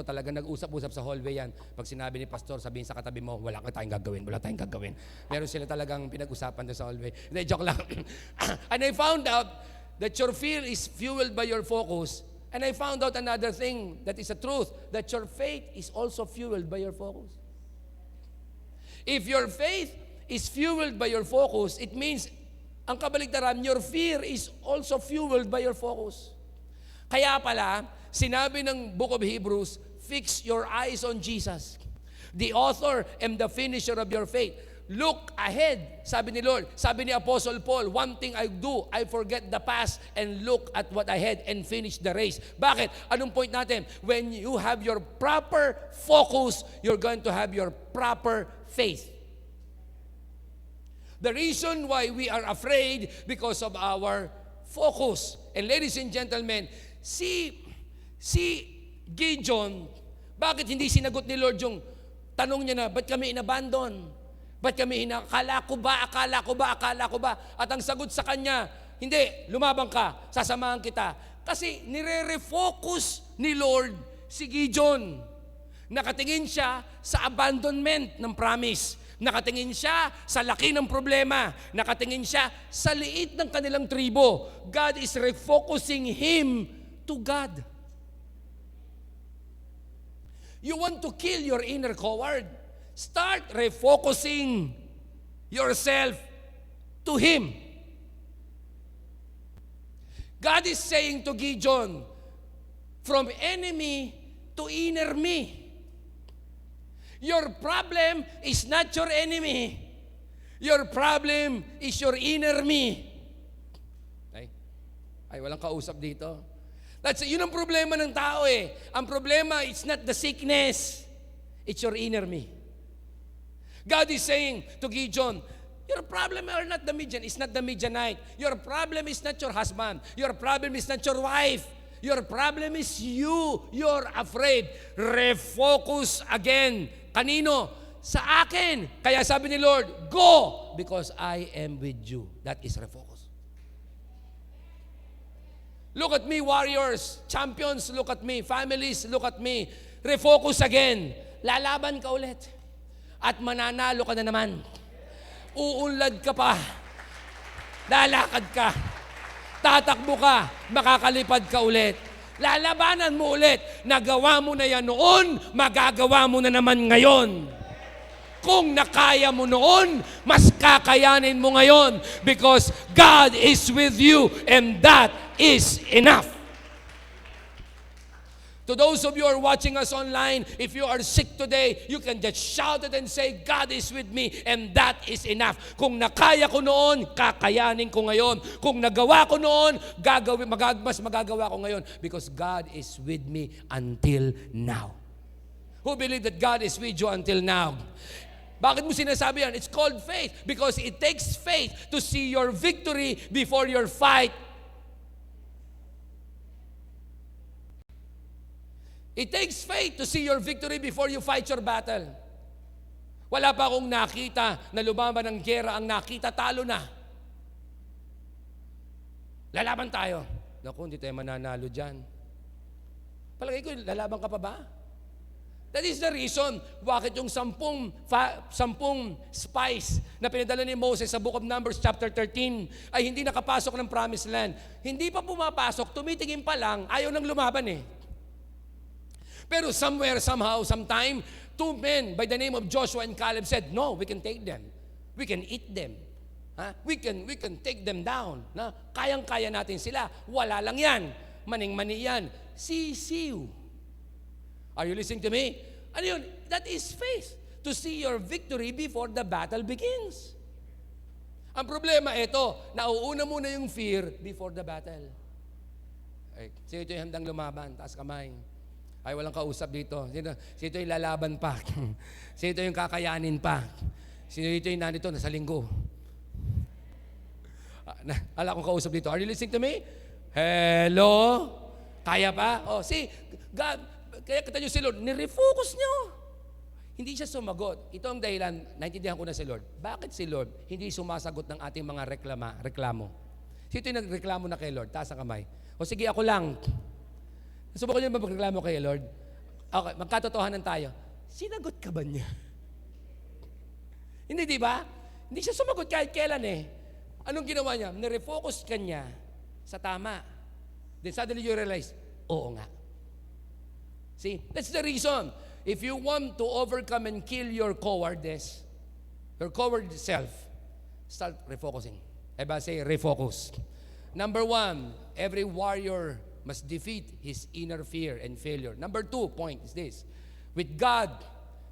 talaga nag-usap-usap sa hallway yan. Pag sinabi ni pastor, sabihin sa katabi mo, wala tayong gagawin. Meron sila talagang pinag-usapan doon sa hallway. Hindi, joke lang. And I found out that your fear is fueled by your focus. And I found out another thing that is a truth, that your faith is also fueled by your focus. If your faith is fueled by your focus, it means, ang kabaligtaran, your fear is also fueled by your focus. Kaya pala, sinabi ng Book of Hebrews, fix your eyes on Jesus, the author and the finisher of your faith. Look ahead, sabi ni Lord. Sabi ni Apostle Paul, one thing I do, I forget the past and look at what ahead and finish the race. Bakit? Anong point natin? When you have your proper focus, you're going to have your proper faith. The reason why we are afraid because of our focus. And ladies and gentlemen, si Gideon, bakit hindi sinagot ni Lord yung tanong niya na, ba't kami inabandon? Ba't kami akala ko ba? At ang sagot sa kanya, hindi, lumabang ka, sasamahan kita. Kasi nire-refocus ni Lord si Gideon. Nakatingin siya sa abandonment ng promise. Nakatingin siya sa laki ng problema. Nakatingin siya sa liit ng kanilang tribo. God is refocusing him to God. You want to kill your inner coward? Start refocusing yourself to Him. God is saying to Gideon, from enemy to inner me. Your problem is not your enemy. Your problem is your inner me. Ay, walang kausap dito. Yun ang problema ng tao eh. Ang problema, it's not the sickness. It's your inner me. God is saying to Gideon, your problem are not the Midian. It's not the Midianite. Your problem is not your husband. Your problem is not your wife. Your problem is you. You're afraid. Refocus again. Kanino? Sa akin. Kaya sabi ni Lord, go because I am with you. That is refocus. Look at me, warriors, champions, look at me, families, look at me. Refocus again. Lalaban ka ulit. At mananalo ka na naman. Uunlad ka pa. Lalakad ka. Tatakbo ka. Makakalipad ka ulit. Lalabanan mo ulit. Nagawa mo na yan noon, magagawa mo na naman ngayon. Kung nakaya mo noon, mas kakayanin mo ngayon because God is with you and that is enough. To those of you who are watching us online, if you are sick today, you can just shout it and say, God is with me and that is enough. Kung nakaya ko noon, kakayanin ko ngayon. Kung nagawa ko noon, mas magagawa ko ngayon because God is with me until now. Who believe that God is with you until now? Bakit mo sinasabi yan? It's called faith because it takes faith to see your victory before your fight. It takes faith to see your victory before you fight your battle. Wala pa akong nakita na lumaban ng gera. Ang nakita, talo na. Lalaban tayo. Naku, hindi tayo mananalo dyan. Palagay ko, lalaban ka pa ba? That is the reason bakit yung 10 spies na pinadala ni Moses sa Book of Numbers chapter 13 ay hindi nakapasok ng promised land. Hindi pa pumapasok, tumitingin pa lang, ayaw nang lumaban eh. Pero somewhere, somehow, sometime, 2 men by the name of Joshua and Caleb said, no, we can take them. We can eat them. We can take them down. Kayang-kaya natin sila. Wala lang yan. Maning-mani yan. Sisiw. Are you listening to me? Ano yun? That is faith. To see your victory before the battle begins. Ang problema, ito, nauuna muna yung fear before the battle. Ay, sino ito yung handang lumaban? Taas kamay. Ay, walang kausap dito. Sino yung lalaban pa? Sino yung kakayanin pa? Sino yung nandito, nasa linggo? Ala kong kausap dito. Are you listening to me? Hello? Kaya pa? Oh, see, God, kaya kita nyo si Lord, nirefocus nyo. Hindi siya sumagot. Ito ang dahilan, naintindihan ko na si Lord. Bakit si Lord hindi sumasagot ng ating mga reklamo? Sino yung nagreklamo na kay Lord? Taas ang kamay. O sige, ako lang. Subukan niyo ba magreklamo kay Lord? Okay, magkatotohanan tayo. Sinagot ka ba niya? Hindi, di ba? Hindi siya sumagot kahit kailan eh. Anong ginawa niya? Nirefocus ka niya sa tama. Then suddenly you realize, Oo nga. See, that's the reason. If you want to overcome and kill your cowardice, your coward self, start refocusing. Eba, say, refocus. Number 1, every warrior must defeat his inner fear and failure. Number 2 point is this. With God,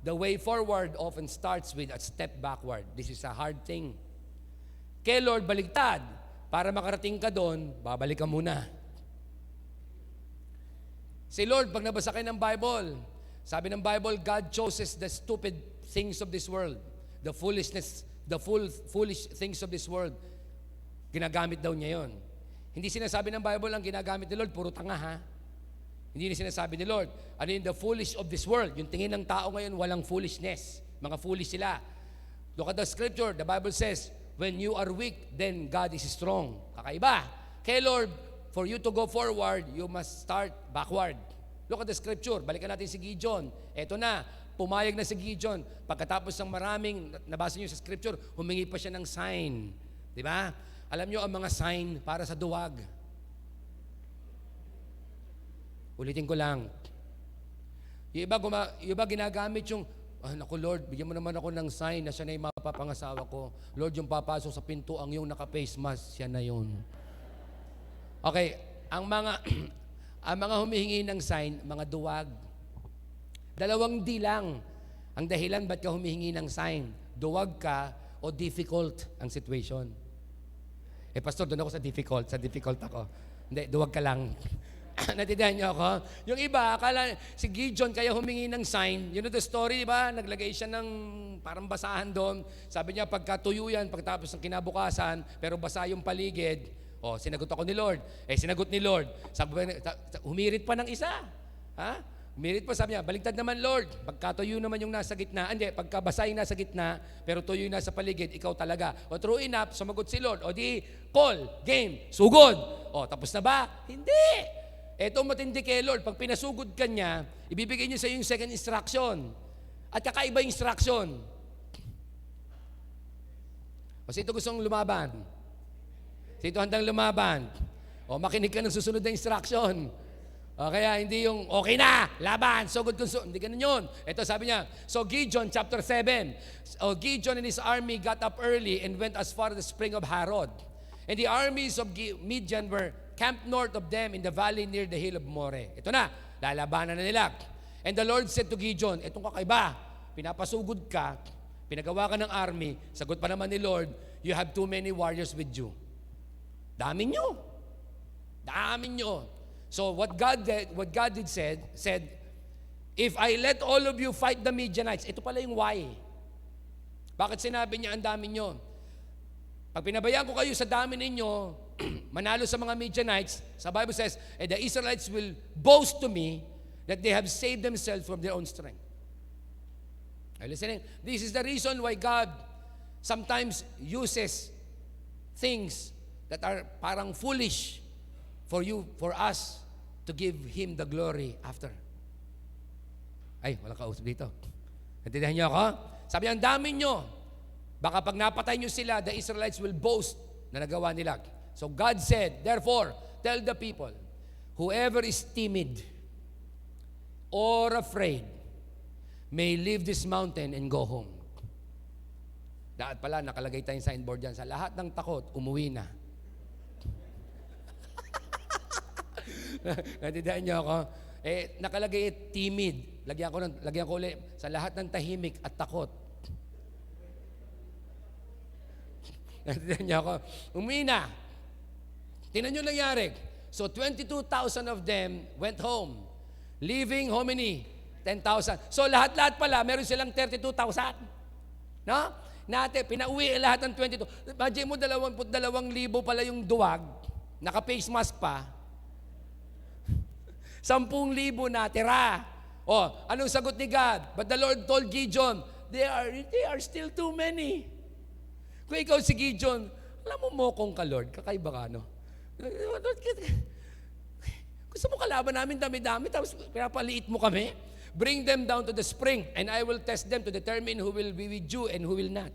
the way forward often starts with a step backward. This is a hard thing. Kay Lord, baligtad. Para makarating ka doon, babalik ka muna. Si Lord, pag nabasa kayo ng Bible, sabi ng Bible, God chooses the stupid things of this world, the foolish things of this world. Ginagamit daw niya yon. Hindi sinasabi ng Bible ang ginagamit ni Lord, puro tanga ha. Hindi na sinasabi ni Lord, ano yung the foolish of this world? Yung tingin ng tao ngayon, walang foolishness. Mga foolish sila. Look at the scripture, the Bible says, when you are weak, then God is strong. Kakaiba. Kay Lord, for you to go forward, you must start backward. Look at the scripture. Balikan natin si Gideon. Eto na, pumayag na si Gideon. Pagkatapos ng maraming, nabasa niyo sa scripture, humingi pa siya ng sign. Di ba? Alam niyo ang mga sign para sa duwag. Ulitin ko lang. Yung iba ginagamit yung, naku Lord, bigyan mo naman ako ng sign na siya na yung mapapangasawa ko. Lord, yung papasok sa pinto, ang yung naka-face mask, siya na yun. Okay, ang mga humihingi ng sign, mga duwag. 2 D lang ang dahilan ba't ka humihingi ng sign. Duwag ka o difficult ang situation. Pastor, doon ako sa difficult ako. Hindi, duwag ka lang. Natindihan niyo ako? Yung iba, akala si Gideon kaya humingi ng sign. You know the story, di ba? Naglagay siya ng parang basahan doon. Sabi niya, pagkatuyo yan, pagtapos ng kinabukasan, pero basa yung paligid, sinagot ako ni Lord. Sinagot ni Lord. Sabi, humirit pa ng isa. Ha? Humirit pa, sabi niya, baligtad naman Lord. Pagkatuyo naman yung nasa gitna. Hindi, pagkabasa yung nasa gitna, pero tuyo yung nasa paligid, ikaw talaga. True enough, sumagot si Lord. Di, call, game, sugod. Tapos na ba? Hindi. Eto matindi kay Lord, pag pinasugod ka niya, ibibigay niya sa iyo yung second instruction. At kakaiba yung instruction. Kasi ito gustong lumaban. Ito handang lumaban. Makinig ka ng susunod na instruction. Kaya hindi yung, okay na, laban, sugod kung sugod. Hindi ganun yun. Ito sabi niya, so Gideon, chapter 7. Gideon and his army got up early and went as far as the spring of Harod. And the armies of Midian were camped north of them in the valley near the hill of Moreh. Ito na, lalabanan na nila. And the Lord said to Gideon, etong kakaiba, pinapasugod ka, pinagawa ka ng army, sagot pa naman ni Lord, you have too many warriors with you. Dami nyo. So what God said, if I let all of you fight the Midianites, ito pala yung why. Bakit sinabi niya ang dami nyo? Pag pinabayaan ko kayo sa dami ninyo, manalo sa mga Midianites, sa Bible says, and the Israelites will boast to me that they have saved themselves from their own strength. Are you listening? This is the reason why God sometimes uses things that are parang foolish for us to give Him the glory after. Ay, walang kausap dito. Natindihan niyo ako? Sabi, ang dami nyo. Baka pag napatay nyo sila, the Israelites will boast na nagawa nila. So God said, therefore, tell the people, whoever is timid or afraid may leave this mountain and go home. Dapat pala, nakalagay tayong signboard dyan. Sa lahat ng takot, umuwi na. Natindihan niyo ako? Nakalagay timid. Lagyan ko ulit. Sa lahat ng tahimik at takot. Natindihan niyo ako? Umuwi na. Tingnan niyo nangyari. So 22,000 of them went home. Leaving how many? 10,000. So lahat-lahat pala, meron silang 32,000. No? Pinauwi lahat ng 22. Imagine mo, 22,000 pala yung duwag. Naka-face mask pa. 10,000 natira. Anong sagot ni God? But the Lord told Gideon, they are still too many. Kung ikaw si Gideon, alam mo mokong ka, Lord, kakaiba ka, no? Gusto mo kalaban namin dami-dami, tapos pinapaliit mo kami? Bring them down to the spring, and I will test them to determine who will be with you and who will not.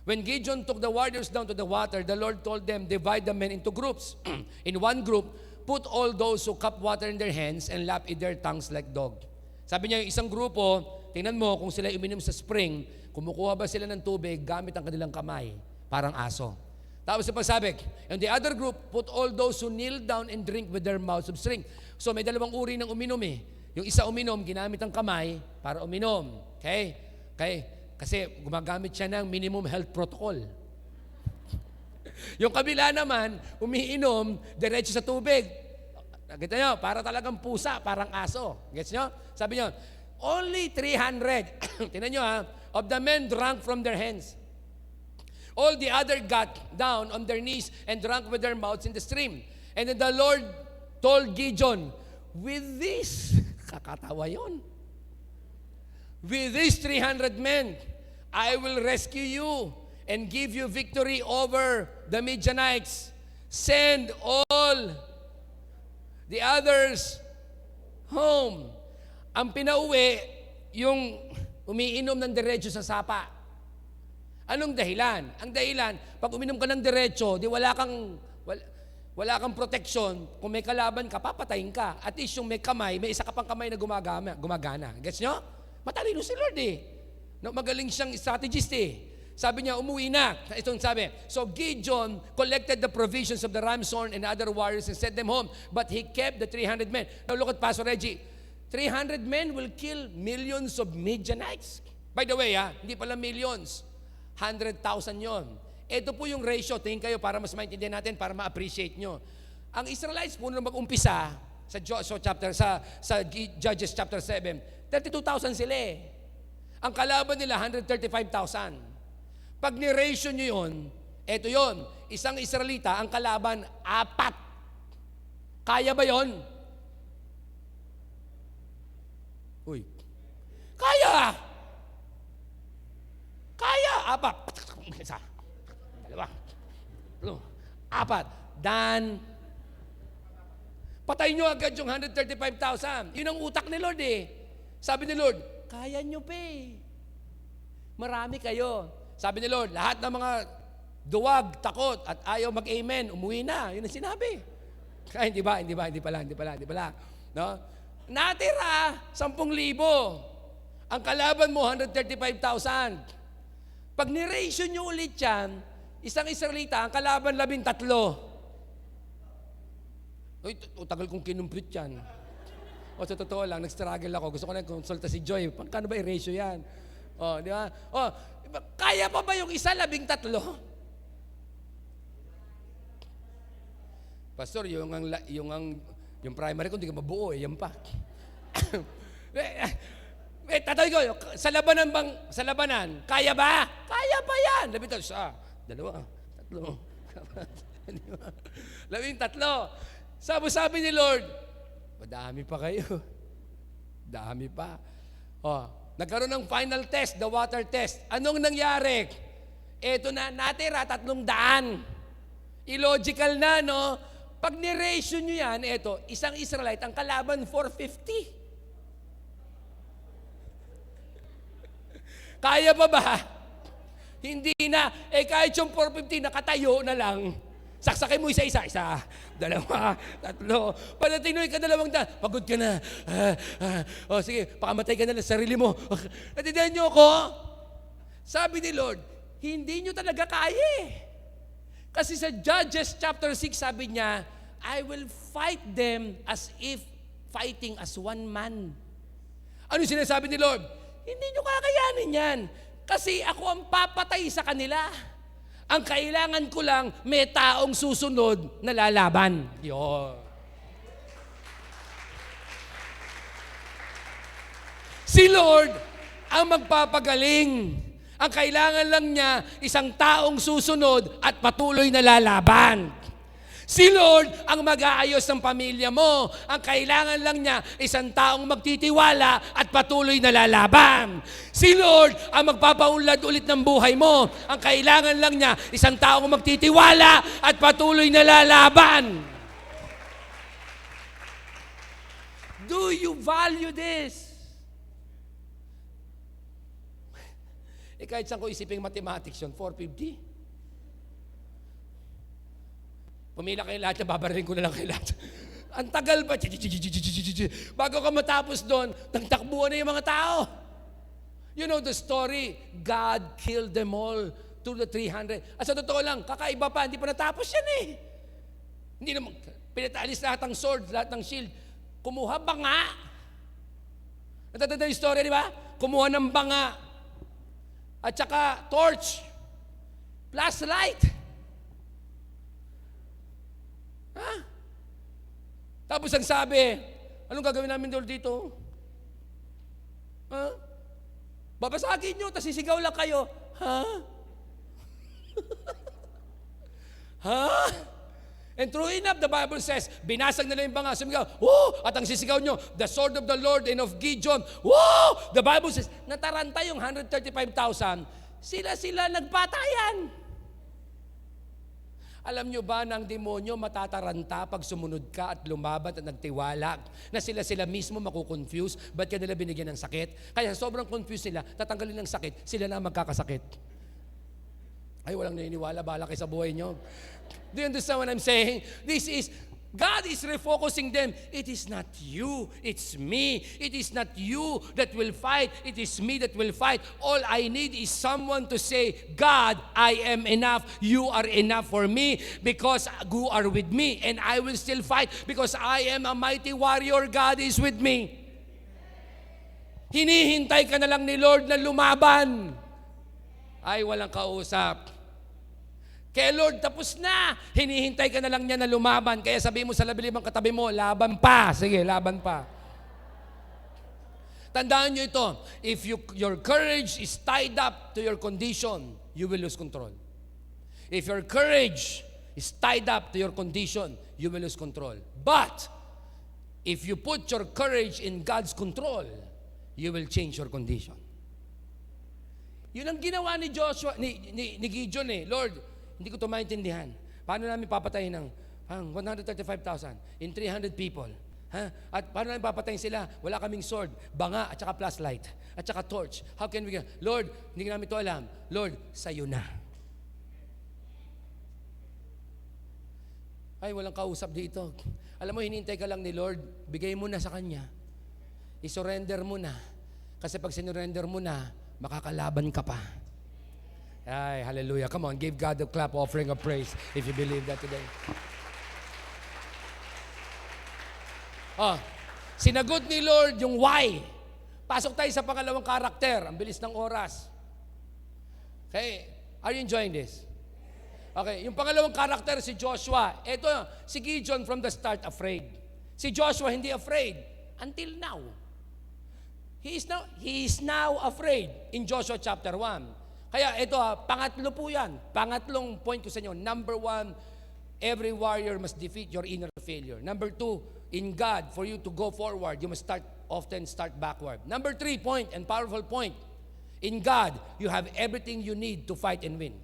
When Gideon took the warriors down to the water, the Lord told them, divide the men into groups. In one group, put all those who cup water in their hands and lap in their tongues like dog. Sabi niya, yung isang grupo, tingnan mo kung sila uminom sa spring, kumukuha ba sila ng tubig gamit ang kanilang kamay, parang aso. Tapos sabi, and the other group, put all those who kneel down and drink with their mouths of string. So may dalawang uri ng uminom eh. Yung isa uminom, ginamit ang kamay para uminom. Okay? Kasi gumagamit siya ng minimum health protocol. Yung kabila naman, umiinom, diretso sa tubig. Kita nyo, para talagang pusa, parang aso. Gets nyo? Sabi nyo, only 300, tingnan nyo of the men drank from their hands. All the other got down on their knees and drank with their mouths in the stream. And then the Lord told Gideon, with this, kakatawa yun. With these 300 men, I will rescue you and give you victory over the Midianites. Send all the others home. Ang pinauwi, yung umiinom ng diretso sa sapa. Anong dahilan? Ang dahilan, pag uminom ka ng diretso, di wala kang protection. Kung may kalaban ka, papatayin ka. At least yung may kamay, may isa ka pang kamay na gumagana. Gets nyo? Matalino si Lord eh. No, magaling siyang strategist eh. Sabi niya, umuwi na. Itong sabi, so Gideon collected the provisions of the ram's horn and other warriors and sent them home. But he kept the 300 men. Now look at Pastor Reggie. 300 men will kill millions of Midianites. By the way, hindi pala millions. 100,000 yon. Ito po yung ratio. Tingin kayo para mas maintindihan natin, para ma-appreciate nyo. Ang Israelites po nung mag-umpisa sa Judges chapter 7, 32,000 sila eh. Ang kalaban nila, 135,000. Pag ni-ratio nyo yun, eto yun, isang Israelita, ang kalaban, 4. Kaya ba yun? Uy. Kaya! 4. Isa. 2. 4. Dan. Patay nyo agad yung 135,000. Yun ang utak ni Lord eh. Sabi ni Lord, kaya nyo pa eh. Marami kayo. Sabi ni Lord, lahat ng mga duwag, takot, at ayaw mag-amen, umuwi na. Yun ang sinabi. Ay, hindi pala. No? Natira, 10,000. Ang kalaban mo, 135,000. Pag ni-ratio nyo ulit yan, isang Israelita, ang kalaban 13. Uy, tagal kong kinumpute yan. O sa totoo lang, nag-struggle ako. Gusto ko na konsulta si Joy. Paano ba i-ratio yan? O, di ba? O, kaya pa ba yung isa 13? Pastor, yung primary ko, hindi ka mabuo eh. Yan pa. Tatawag ko, sa labanan, kaya ba? Kaya pa yan. 13. 2, 3. 13. Sabi ni Lord, madami pa kayo. Dami pa. Nagkaroon ng final test, the water test. Anong nangyari? Eto na, natira 300. Illogical na, no? Pag ni-ratio nyo yan, eto, isang Israelite, ang kalaban 450. Kaya pa ba? Hindi na. Kahit yung 450, nakatayo na lang. Saksakin mo isa-isa. 2, 3. Palatinoy ka 2. Pagod ka na. Sige, pakamatay ka na ng sarili mo. Natindihan niyo ako? Sabi ni Lord, hindi niyo talaga kaya eh. Kasi sa Judges chapter 6, sabi niya, I will fight them as if fighting as one man. Ano sinasabi ni Lord? Hindi nyo kakayanin yan. Kasi ako ang papatay sa kanila. Ang kailangan ko lang, may taong susunod na lalaban. Yun. Si Lord ang magpapagaling. Ang kailangan lang niya, isang taong susunod at patuloy na lalaban. Si Lord ang mag-aayos ng pamilya mo. Ang kailangan lang niya, isang taong magtitiwala at patuloy na lalaban. Si Lord ang magpapaunlad ulit ng buhay mo. Ang kailangan lang niya, isang taong magtitiwala at patuloy na lalaban. Do you value this? Kahit saan ko isipin mathematics yun, 450. Pumila kayo lahat, babarilin ko na lang kayo lahat. Ang tagal pa. Bago ka matapos doon, nagtakbuhan na yung mga tao. You know the story, God killed them all to the 300. At sa totoo lang, kakaiba pa, hindi pa natapos yan eh. Hindi naman, pinataalis lahat ng sword, lahat ng shield. Kumuha banga. Natatanda yung story, di ba? Kumuha ng banga. At saka torch. Flashlight. Ha? Tapos ang sabi, anong gagawin namin doon dito? Ha? Babasagin nyo, tapos sisigaw lang kayo. Ha? Ha? And true enough, the Bible says, binasag nila yung banga, sumigaw, woo! At ang sisigaw nyo, the sword of the Lord and of Gideon, woo! The Bible says, nataranta yung 135,000, sila nagpatayan. Alam nyo ba na ang demonyo matataranta pag sumunod ka at lumaban at nagtiwala na sila mismo makukonfuse? Ba't ka nila binigyan ng sakit? Kaya sobrang confused sila, tatanggalin ng sakit, sila na magkakasakit. Ay, walang naniniwala, bahala kayo sa buhay nyo. Do you understand what I'm saying? God is refocusing them. It is not you, it's me. It is not you that will fight, it is me that will fight. All I need is someone to say, God, I am enough. You are enough for me because you are with me. And I will still fight because I am a mighty warrior. God is with me. Hinihintay ka na lang ni Lord na lumaban. Ay, walang kausap. Kaya Lord, tapos na. Hinihintay ka na lang niya na lumaban. Kaya sabihin mo sa labilibang katabi mo, laban pa. Sige, laban pa. Tandaan nyo ito. If your courage is tied up to your condition, you will lose control. If your courage is tied up to your condition, you will lose control. But, if you put your courage in God's control, you will change your condition. Yun ang ginawa ni Joshua, ni Gideon eh. Lord, hindi ko ito maintindihan. Paano namin papatayin ng 135,000 in 300 people? Ha? At paano namin papatayin sila? Wala kaming sword, banga, at saka flashlight, at saka torch. How can we... Lord, hindi namin ito alam. Lord, sa'yo na. Ay, walang kausap dito. Alam mo, hinintay ka lang ni Lord, bigay mo na sa Kanya. I-surrender mo na. Kasi pag sinurrender mo na, makakalaban ka pa. Ay, hallelujah. Come on, give God a clap offering of praise if you believe that today. Sinagot ni Lord yung why. Pasok tayo sa pangalawang karakter. Ang bilis ng oras. Okay, are you enjoying this? Okay, yung pangalawang karakter si Joshua. Ito, si Gideon from the start afraid. Si Joshua hindi afraid until now. He is now afraid in Joshua chapter 1. Kaya ito pangatlo po yan. Pangatlong point ko sa inyo. Number 1, every warrior must defeat your inner failure. Number 2, in God, for you to go forward, you must often start backward. Number 3 point, and powerful point, in God, you have everything you need to fight and win.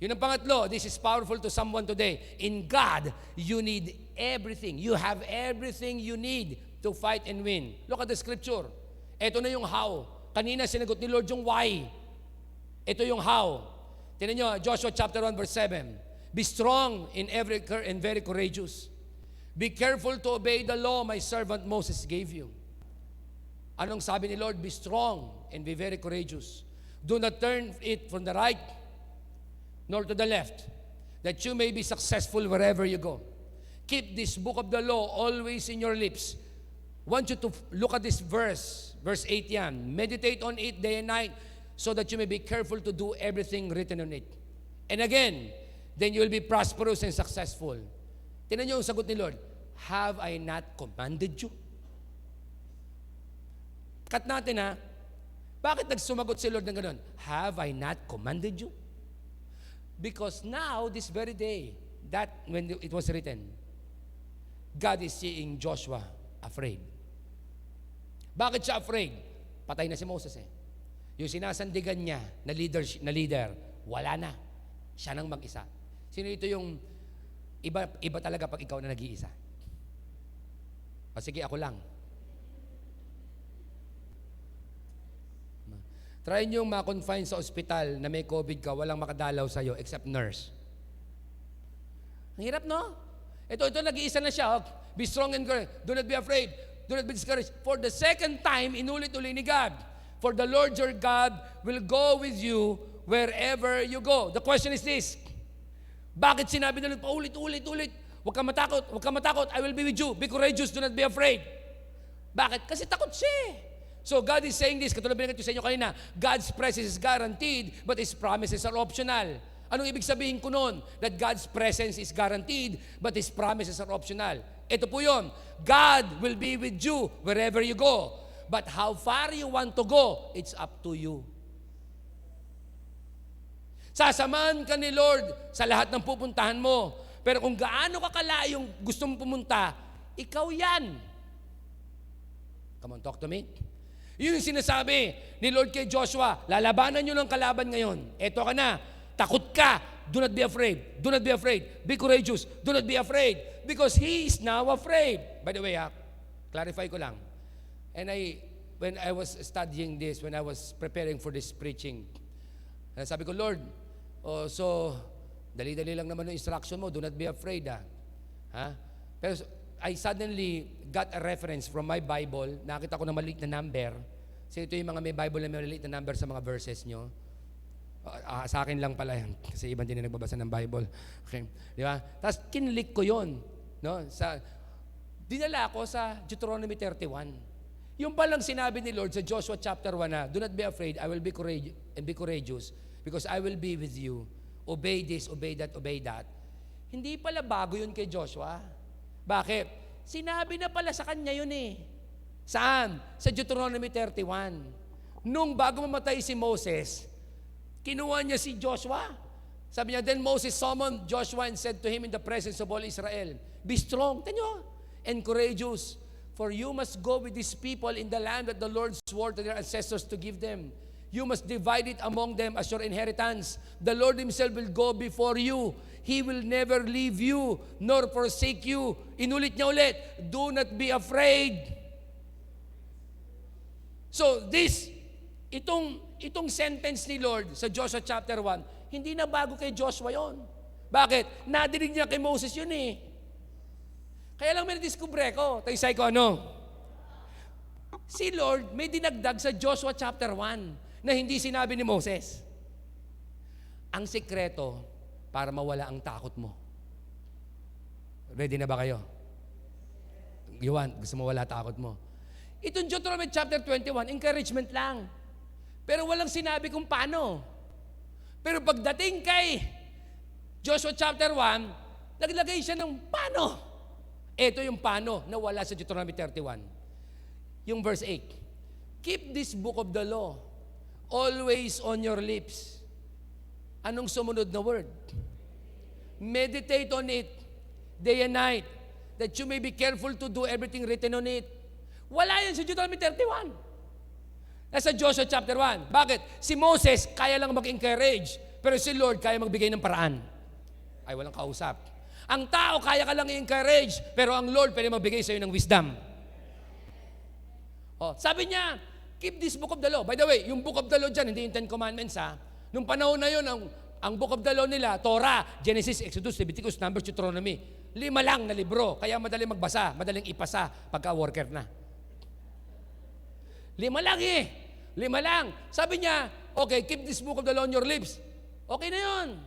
Yun ang pangatlo. This is powerful to someone today. In God, you need everything. You have everything you need to fight and win. Look at the scripture. Ito na yung how. Kanina sinagot ni Lord yung why. Ito yung how. Tingnan nyo, Joshua chapter 1 verse 7. Be strong and very courageous. Be careful to obey the law my servant Moses gave you. Anong sabi ni Lord? Be strong and be very courageous. Do not turn it from the right nor to the left, that you may be successful wherever you go. Keep this book of the law always in your lips. Want you to look at this verse 8 yan. Meditate on it day and night so that you may be careful to do everything written on it. And again, then you will be prosperous and successful. Tingnan niyo yung sagot ni Lord. Have I not commanded you? Cut natin ha. Bakit nagsumagot si Lord ng gano'n? Have I not commanded you? Because now, this very day, that when it was written, God is seeing Joshua afraid. Bakit siya afraid? Patay na si Moses eh. Yung sinasandigan niya na leader, wala na. Siya nang mag-isa. Sino ito yung iba talaga pag ikaw na nag-iisa? O sige, ako lang. Try nyo yung ma-confine sa ospital na may COVID ka, walang makadalaw sa'yo except nurse. Ang hirap, no? Ito, nag-iisa na siya. Be strong and courageous. Do not be afraid. Do not be discouraged. For the second time, inulit-uli ni God. For the Lord your God will go with you wherever you go. The question is this. Bakit sinabi na paulit-ulit? Huwag kang matakot. I will be with you. Be courageous. Do not be afraid. Bakit? Kasi takot siya. So God is saying this, katulad binigay ko sa inyo kanina, God's presence is guaranteed, but His promises are optional. Anong ibig sabihin ko nun? That God's presence is guaranteed, but His promises are optional. Ito po yun. God will be with you wherever you go. But how far you want to go, it's up to you. Sasamahan ka ni Lord sa lahat ng pupuntahan mo. Pero kung gaano ka kalayong gusto mong pumunta, ikaw yan. Come on, talk to me. Yun yung sinasabi ni Lord kay Joshua, lalabanan nyo ng kalaban ngayon. Eto ka na, takot ka, do not be afraid. Do not be afraid. Be courageous. Do not be afraid. Because He is now afraid. By the way, clarify ko lang. And when I was studying this, when I was preparing for this preaching, sabi ko, Lord, so, dali-dali lang naman yung instruction mo, do not be afraid. Pero I suddenly got a reference from my Bible. Nakita ko na maliit na number. So ito yung mga may Bible na may maliit na number sa mga verses nyo. Sa akin lang pala yan. Kasi ibang din na nagbabasa ng Bible. Okay. Di ba? Tapos kinlik ko yun. No? Dinala ko sa Deuteronomy 31. Yung palang sinabi ni Lord sa Joshua chapter 1 na, do not be afraid, I will be courageous because I will be with you. Obey this, obey that, obey that. Hindi pala bago yun kay Joshua. Bakit? Sinabi na pala sa kanya yun eh. Saan? Sa Deuteronomy 31. Nung bago mamatay si Moses, kinuha niya si Joshua. Sabi niya, then Moses summoned Joshua and said to him in the presence of all Israel, be strong, tanyo, and courageous, for you must go with these people in the land that the Lord swore to their ancestors to give them. You must divide it among them as your inheritance. The Lord Himself will go before you. He will never leave you, nor forsake you. Inulit niya ulit, do not be afraid. So itong sentence ni Lord sa Joshua chapter 1, hindi na bago kay Joshua yon. Bakit? Nadinig niya kay Moses yun eh. Kaya lang may nadiskubre ko. Taysay ko ano? Si Lord may dinagdag sa Joshua chapter 1 na hindi sinabi ni Moses. Ang sikreto para mawala ang takot mo. Ready na ba kayo? Yuan, gusto mo wala takot mo. Itong Deuteronomy chapter 21, encouragement lang. Pero walang sinabi kung paano. Pero pagdating kay Joshua chapter 1, naglagay siya ng paano. Ito yung paano na wala sa Deuteronomy 31. Yung verse 8. Keep this book of the law always on your lips. Anong sumunod na word? Meditate on it day and night, that you may be careful to do everything written on it. Wala yan sa Deuteronomy 31. Nasa Joshua chapter 1. Bakit? Si Moses, kaya lang mag-encourage, pero si Lord, kaya magbigay ng paraan. Ay, walang kausap. Ang tao, kaya ka lang i-encourage, pero ang Lord, pwede magbigay sa'yo ng wisdom. Sabi niya, keep this book of the law. By the way, yung book of the law dyan, hindi yung Ten Commandments ha. Nung panahon na yun, ang book of the law nila, Torah, Genesis, Exodus, Leviticus, Numbers, Deuteronomy. 5 lang na libro, kaya madaling magbasa, madaling ipasa pagka-worker na. 5 lang eh. 5 lang. Sabi niya, okay, keep this book of the law on your lips. Okay na yun.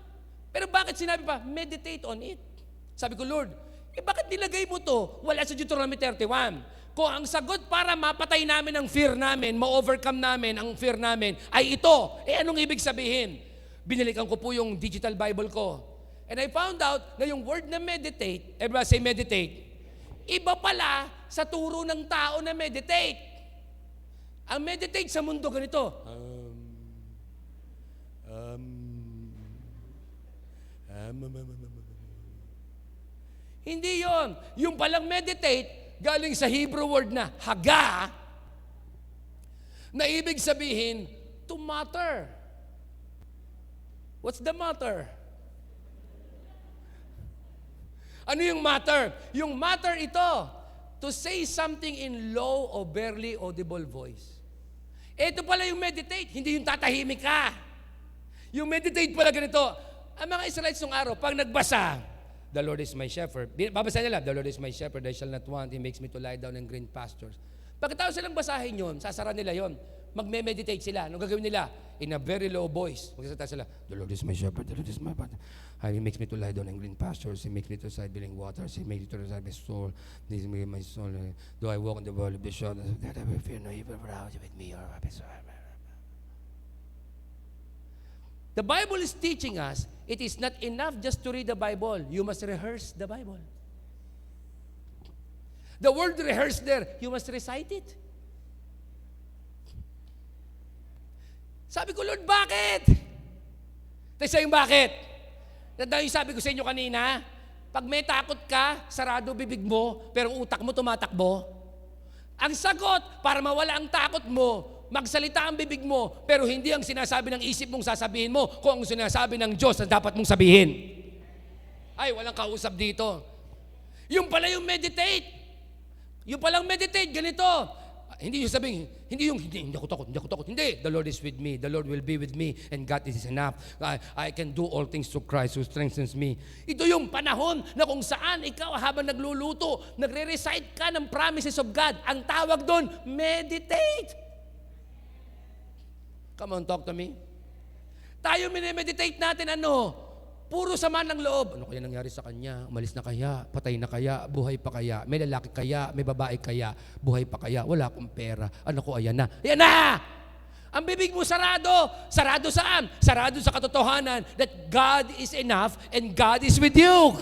Pero bakit sinabi pa, meditate on it? Sabi ko, Lord, bakit nilagay mo to? Wala sa Deuteronomy 31. Kung ang sagot para mapatay namin ang fear namin, ma-overcome namin ang fear namin, ay ito. Anong ibig sabihin? Binalikan ko po yung digital Bible ko. And I found out na yung word na meditate, everybody say meditate, iba pala sa turo ng tao na meditate. Ang meditate sa mundo ganito. Hindi yon. Yung palang meditate, galing sa Hebrew word na haga, na ibig sabihin, to mutter. What's the matter? Ano yung matter? Yung matter ito, to say something in low or barely audible voice. Ito pala yung meditate, hindi yung tatahimik ka. Yung meditate pala ganito. Ang mga Israelites nung araw, pag nagbasa, The Lord is my shepherd. Babasa nila, the Lord is my shepherd, I shall not want. He makes me to lie down in green pastures. Pagkatapos silang basahin yun, sasara nila yun. Magme-meditate sila. Anong gagawin nila? In a very low voice. Magsasalita sila, the Lord is my shepherd, the Lord is my shepherd. He makes me to lie down in green pastures. He makes me to side billing waters. He makes me to reside my soul. He makes me my soul. Though I walk in the valley of the shadow of death, I will fear no evil, for thou art with me. The Bible is teaching us, it is not enough just to read the Bible. You must rehearse the Bible. The word rehearse there, you must recite it. Sabi ko, Lord, bakit? Tapos yung bakit? Yung sabi ko sa inyo kanina, pag may takot ka, sarado bibig mo, pero utak mo tumatakbo. Ang sagot, para mawala ang takot mo, magsalita ang bibig mo, pero hindi ang sinasabi ng isip mong sasabihin mo, kung ang sinasabi ng Diyos na dapat mong sabihin. Ay, walang kausap dito. Yung pala yung meditate. Yung palang meditate, ganito. Hindi yung sabihin, hindi ako takot. Hindi, the Lord is with me. The Lord will be with me and God is enough. I can do all things through Christ who strengthens me. Ito yung panahon na kung saan ikaw habang nagluluto, nagre-recite ka ng promises of God. Ang tawag doon, meditate. Come on, talk to me. Tayo minimeditate natin puro sama ng loob. Ano kaya nangyari sa kanya? Umalis na kaya? Patay na kaya? Buhay pa kaya? May lalaki kaya? May babae kaya? Buhay pa kaya? Wala akong pera. Ano ko, ayan na. Ayan na! Ang bibig mo sarado. Sarado saan? Sarado sa katotohanan that God is enough and God is with you.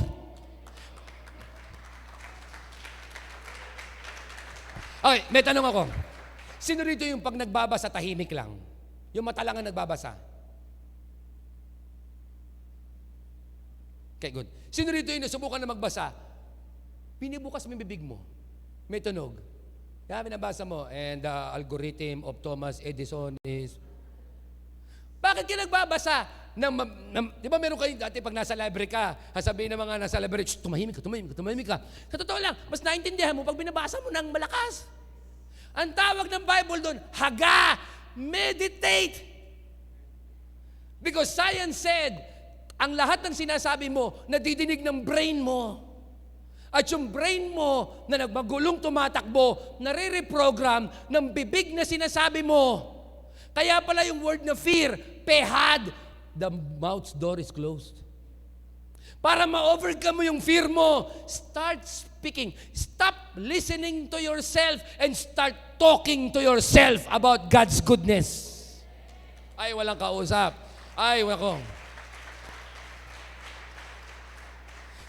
Okay, may tanong ako. Sino rito yung pag nagbabasa tahimik lang? Yung mata lang ang nagbabasa? Okay, good. Sino rito yung nasubukan na magbasa? Pinibukas mo yung bibig mo. May tunog. Kaya binabasa mo, and the algorithm of Thomas Edison is... Bakit ka nagbabasa? Di ba meron kayo dati pag nasa library ka, sasabihin ng mga nasa library, tumahimik ka. Sa totoo lang, mas naintindihan mo pag binabasa mo ng malakas. Ang tawag ng Bible doon, haga, meditate. Because science said, ang lahat ng sinasabi mo, nadidinig ng brain mo. At yung brain mo na nagmagulong tumatakbo, nare-reprogram ng bibig na sinasabi mo. Kaya pala yung word na fear, pehad, the mouth's door is closed. Para ma-overcome mo yung fear mo, start speaking. Stop listening to yourself and start talking to yourself about God's goodness. Ay, walang kausap. Ay, wako.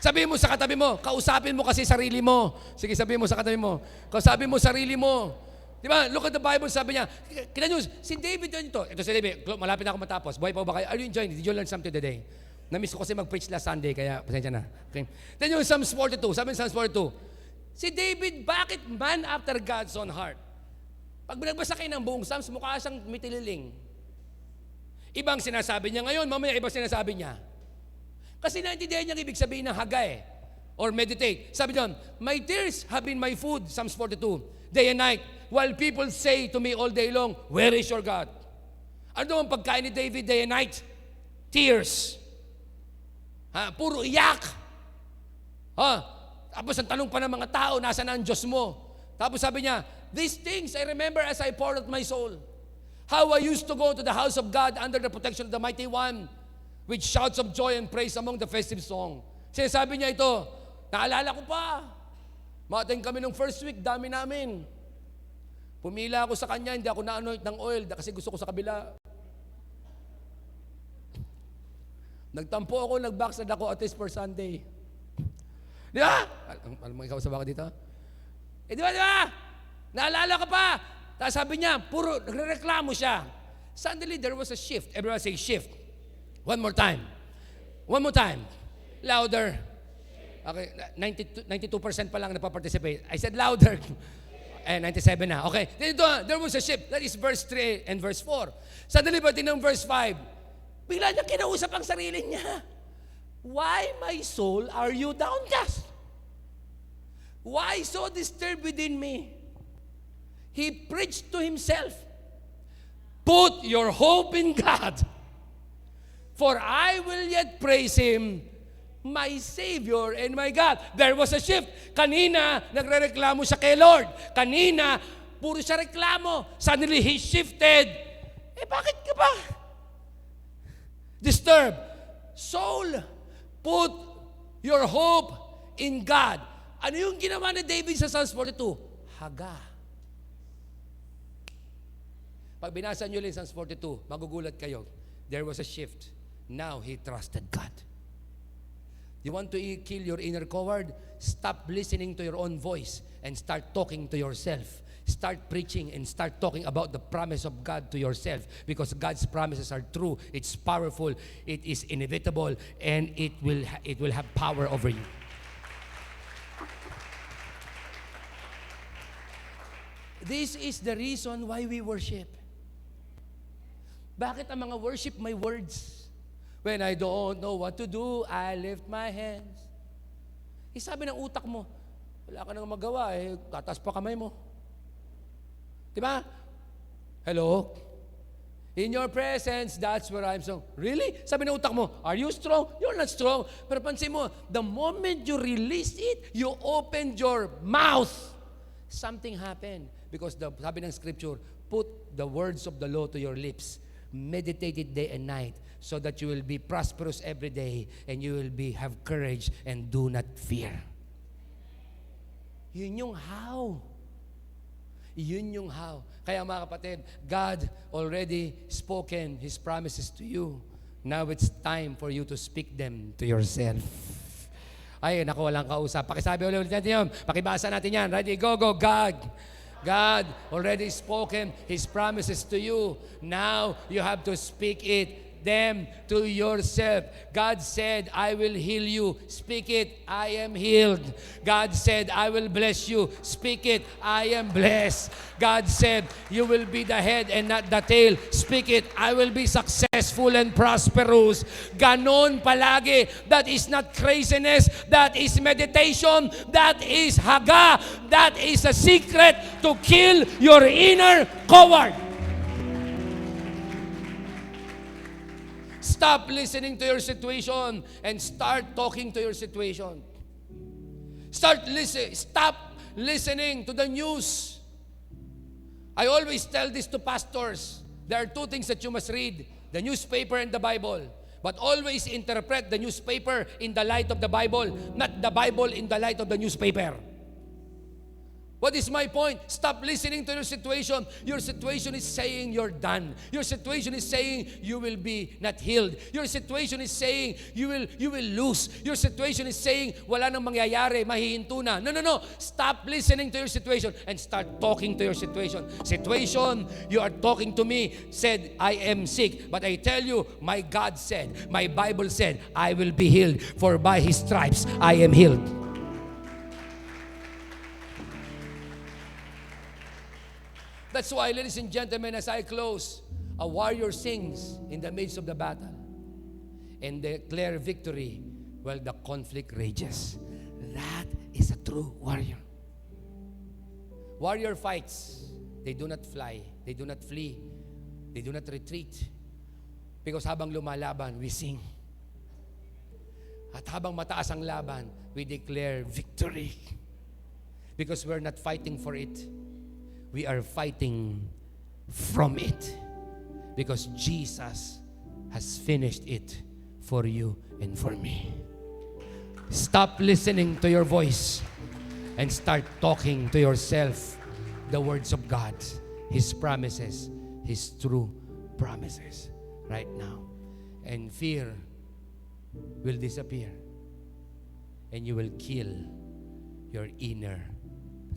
Sabihin mo sa katabi mo, kausapin mo kasi sarili mo. Sige, sabihin mo sa katabi mo, kausapin mo sarili mo. Di ba? Look at the Bible, sabi niya, kita nyo, si David yun ito. Ito si David, malapit na ako matapos. Buhay pa ba kayo? Are you enjoying it? Did you learn something today? Na-miss ko kasi mag-preach last Sunday, kaya pasensya na. Okay. Then yung Psalms 42, sabi ng Psalms 42, si David, bakit man after God's own heart? Pag binagbasa kayo ng buong Psalms, mukha siyang mitililing. Ibang sinasabi niya ngayon, mamaya ibang sinasabi niya. Kasi naintindihan niya ibig sabihin ng hagay or meditate. Sabi doon, my tears have been my food, Psalms 42, day and night, while people say to me all day long, where is your God? Ano ang pagkain ni David day and night? Tears. Puro iyak. Tapos ang tanong pa ng mga tao, nasaan ang Diyos mo? Tapos sabi niya, these things I remember as I poured out my soul. How I used to go to the house of God under the protection of the Mighty One, with shouts of joy and praise among the festive song. Sinasabi niya ito, naalala ko pa. Mating kami nung first week, dami namin. Pumila ako sa kanya, hindi ako na-anoint ng oil kasi gusto ko sa kabila. Nagtampo ako, nag-backslide ako at least for Sunday. Di ba? Alam mo, ikaw sa baka dito? Di ba? Naalala ka pa. Tapos sabi niya, puro nagre-reklamo siya. Suddenly, there was a shift. Everyone say shift. One more time. One more time. Louder. Okay, 92% pa lang napaparticipate. I said louder. 97 na. Okay. There was a shift. That is verse 3 and verse 4. Suddenly, pati ng verse 5, bigla niya kinausap ang sarili niya. Why, my soul, are you downcast? Why so disturbed within me? He preached to himself. Put your hope in God. For I will yet praise Him, my Savior and my God. There was a shift. Kanina, nagre-reklamo siya kay Lord. Kanina, puro siya reklamo. Suddenly, he shifted. Bakit ka ba disturbed? Soul, put your hope in God. Ano yung ginawa ni David sa Psalms 42? Haga. Pag binasa nyo lang Psalms 42, magugulat kayo. There was a shift. Now, he trusted God. You want to kill your inner coward? Stop listening to your own voice and start talking to yourself. Start preaching and start talking about the promise of God to yourself, because God's promises are true, it's powerful, it is inevitable, and it will have power over you. This is the reason why we worship. Bakit ang mga worship may words? When I don't know what to do, I lift my hands. Sabi ng utak mo, wala ka nang magawa, tataas pa kamay mo. Diba? Hello? In your presence, that's where I'm strong. Really? Sabi ng utak mo, are you strong? You're not strong. Pero pansin mo, the moment you release it, you opened your mouth. Something happened. Because sabi ng scripture, put the words of the law to your lips. Meditate it day and night, so that you will be prosperous every day and you will have courage and do not fear. Yun yung how. Yun yung how. Kaya mga kapatid, God already spoken His promises to you. Now it's time for you to speak them to yourself. Ay, naku, walang kausap. Pakisabi ulit natin yun. Pakibasa natin yan. Ready, go, go. God already spoken His promises to you. Now you have to speak them to yourself. God said, I will heal you. Speak it, I am healed. God said, I will bless you. Speak it, I am blessed. God said, you will be the head and not the tail. Speak it, I will be successful and prosperous. Ganon palagi. That is not craziness. That is meditation. That is haga. That is a secret to kill your inner coward. Stop listening to your situation and start talking to your situation. Stop listening to the news. I always tell this to pastors. There are two things that you must read, the newspaper and the Bible. But always interpret the newspaper in the light of the Bible, not the Bible in the light of the newspaper. What is my point? Stop listening to your situation. Your situation is saying you're done. Your situation is saying you will be not healed. Your situation is saying you will lose. Your situation is saying wala nang mangyayari, mahihinto na. No. Stop listening to your situation and start talking to your situation. Situation, you are talking to me, said, I am sick. But I tell you, my God said, my Bible said, I will be healed. For by His stripes, I am healed. That's why, ladies and gentlemen, as I close, a warrior sings in the midst of the battle and declare victory while the conflict rages. That is a true warrior. Warrior fights. They do not fly. They do not flee. They do not retreat. Because habang lumalaban, we sing. At habang mataas ang laban, we declare victory. Because we're not fighting for it. We are fighting from it, because Jesus has finished it for you and for me. Stop listening to your voice and start talking to yourself the words of God, His promises, His true promises right now. And fear will disappear, and you will kill your inner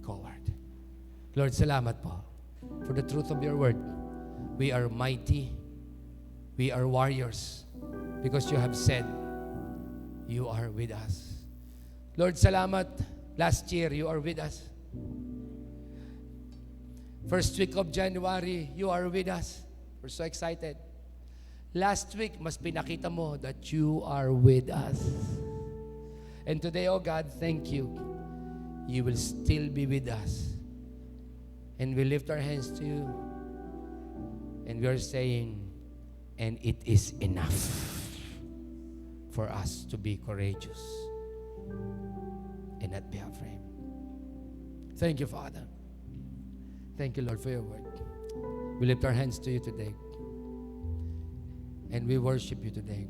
coward. Lord, salamat po for the truth of your word. We are mighty. We are warriors because you have said you are with us. Lord, salamat. Last year, you are with us. First week of January, you are with us. We're so excited. Last week, mas pinakita mo that you are with us. And today, oh God, thank you. You will still be with us. And we lift our hands to you. And we are saying, and it is enough. for us to be courageous and not be afraid. Thank you, Father. Thank you, Lord, for your word. We lift our hands to you today. And we worship you today.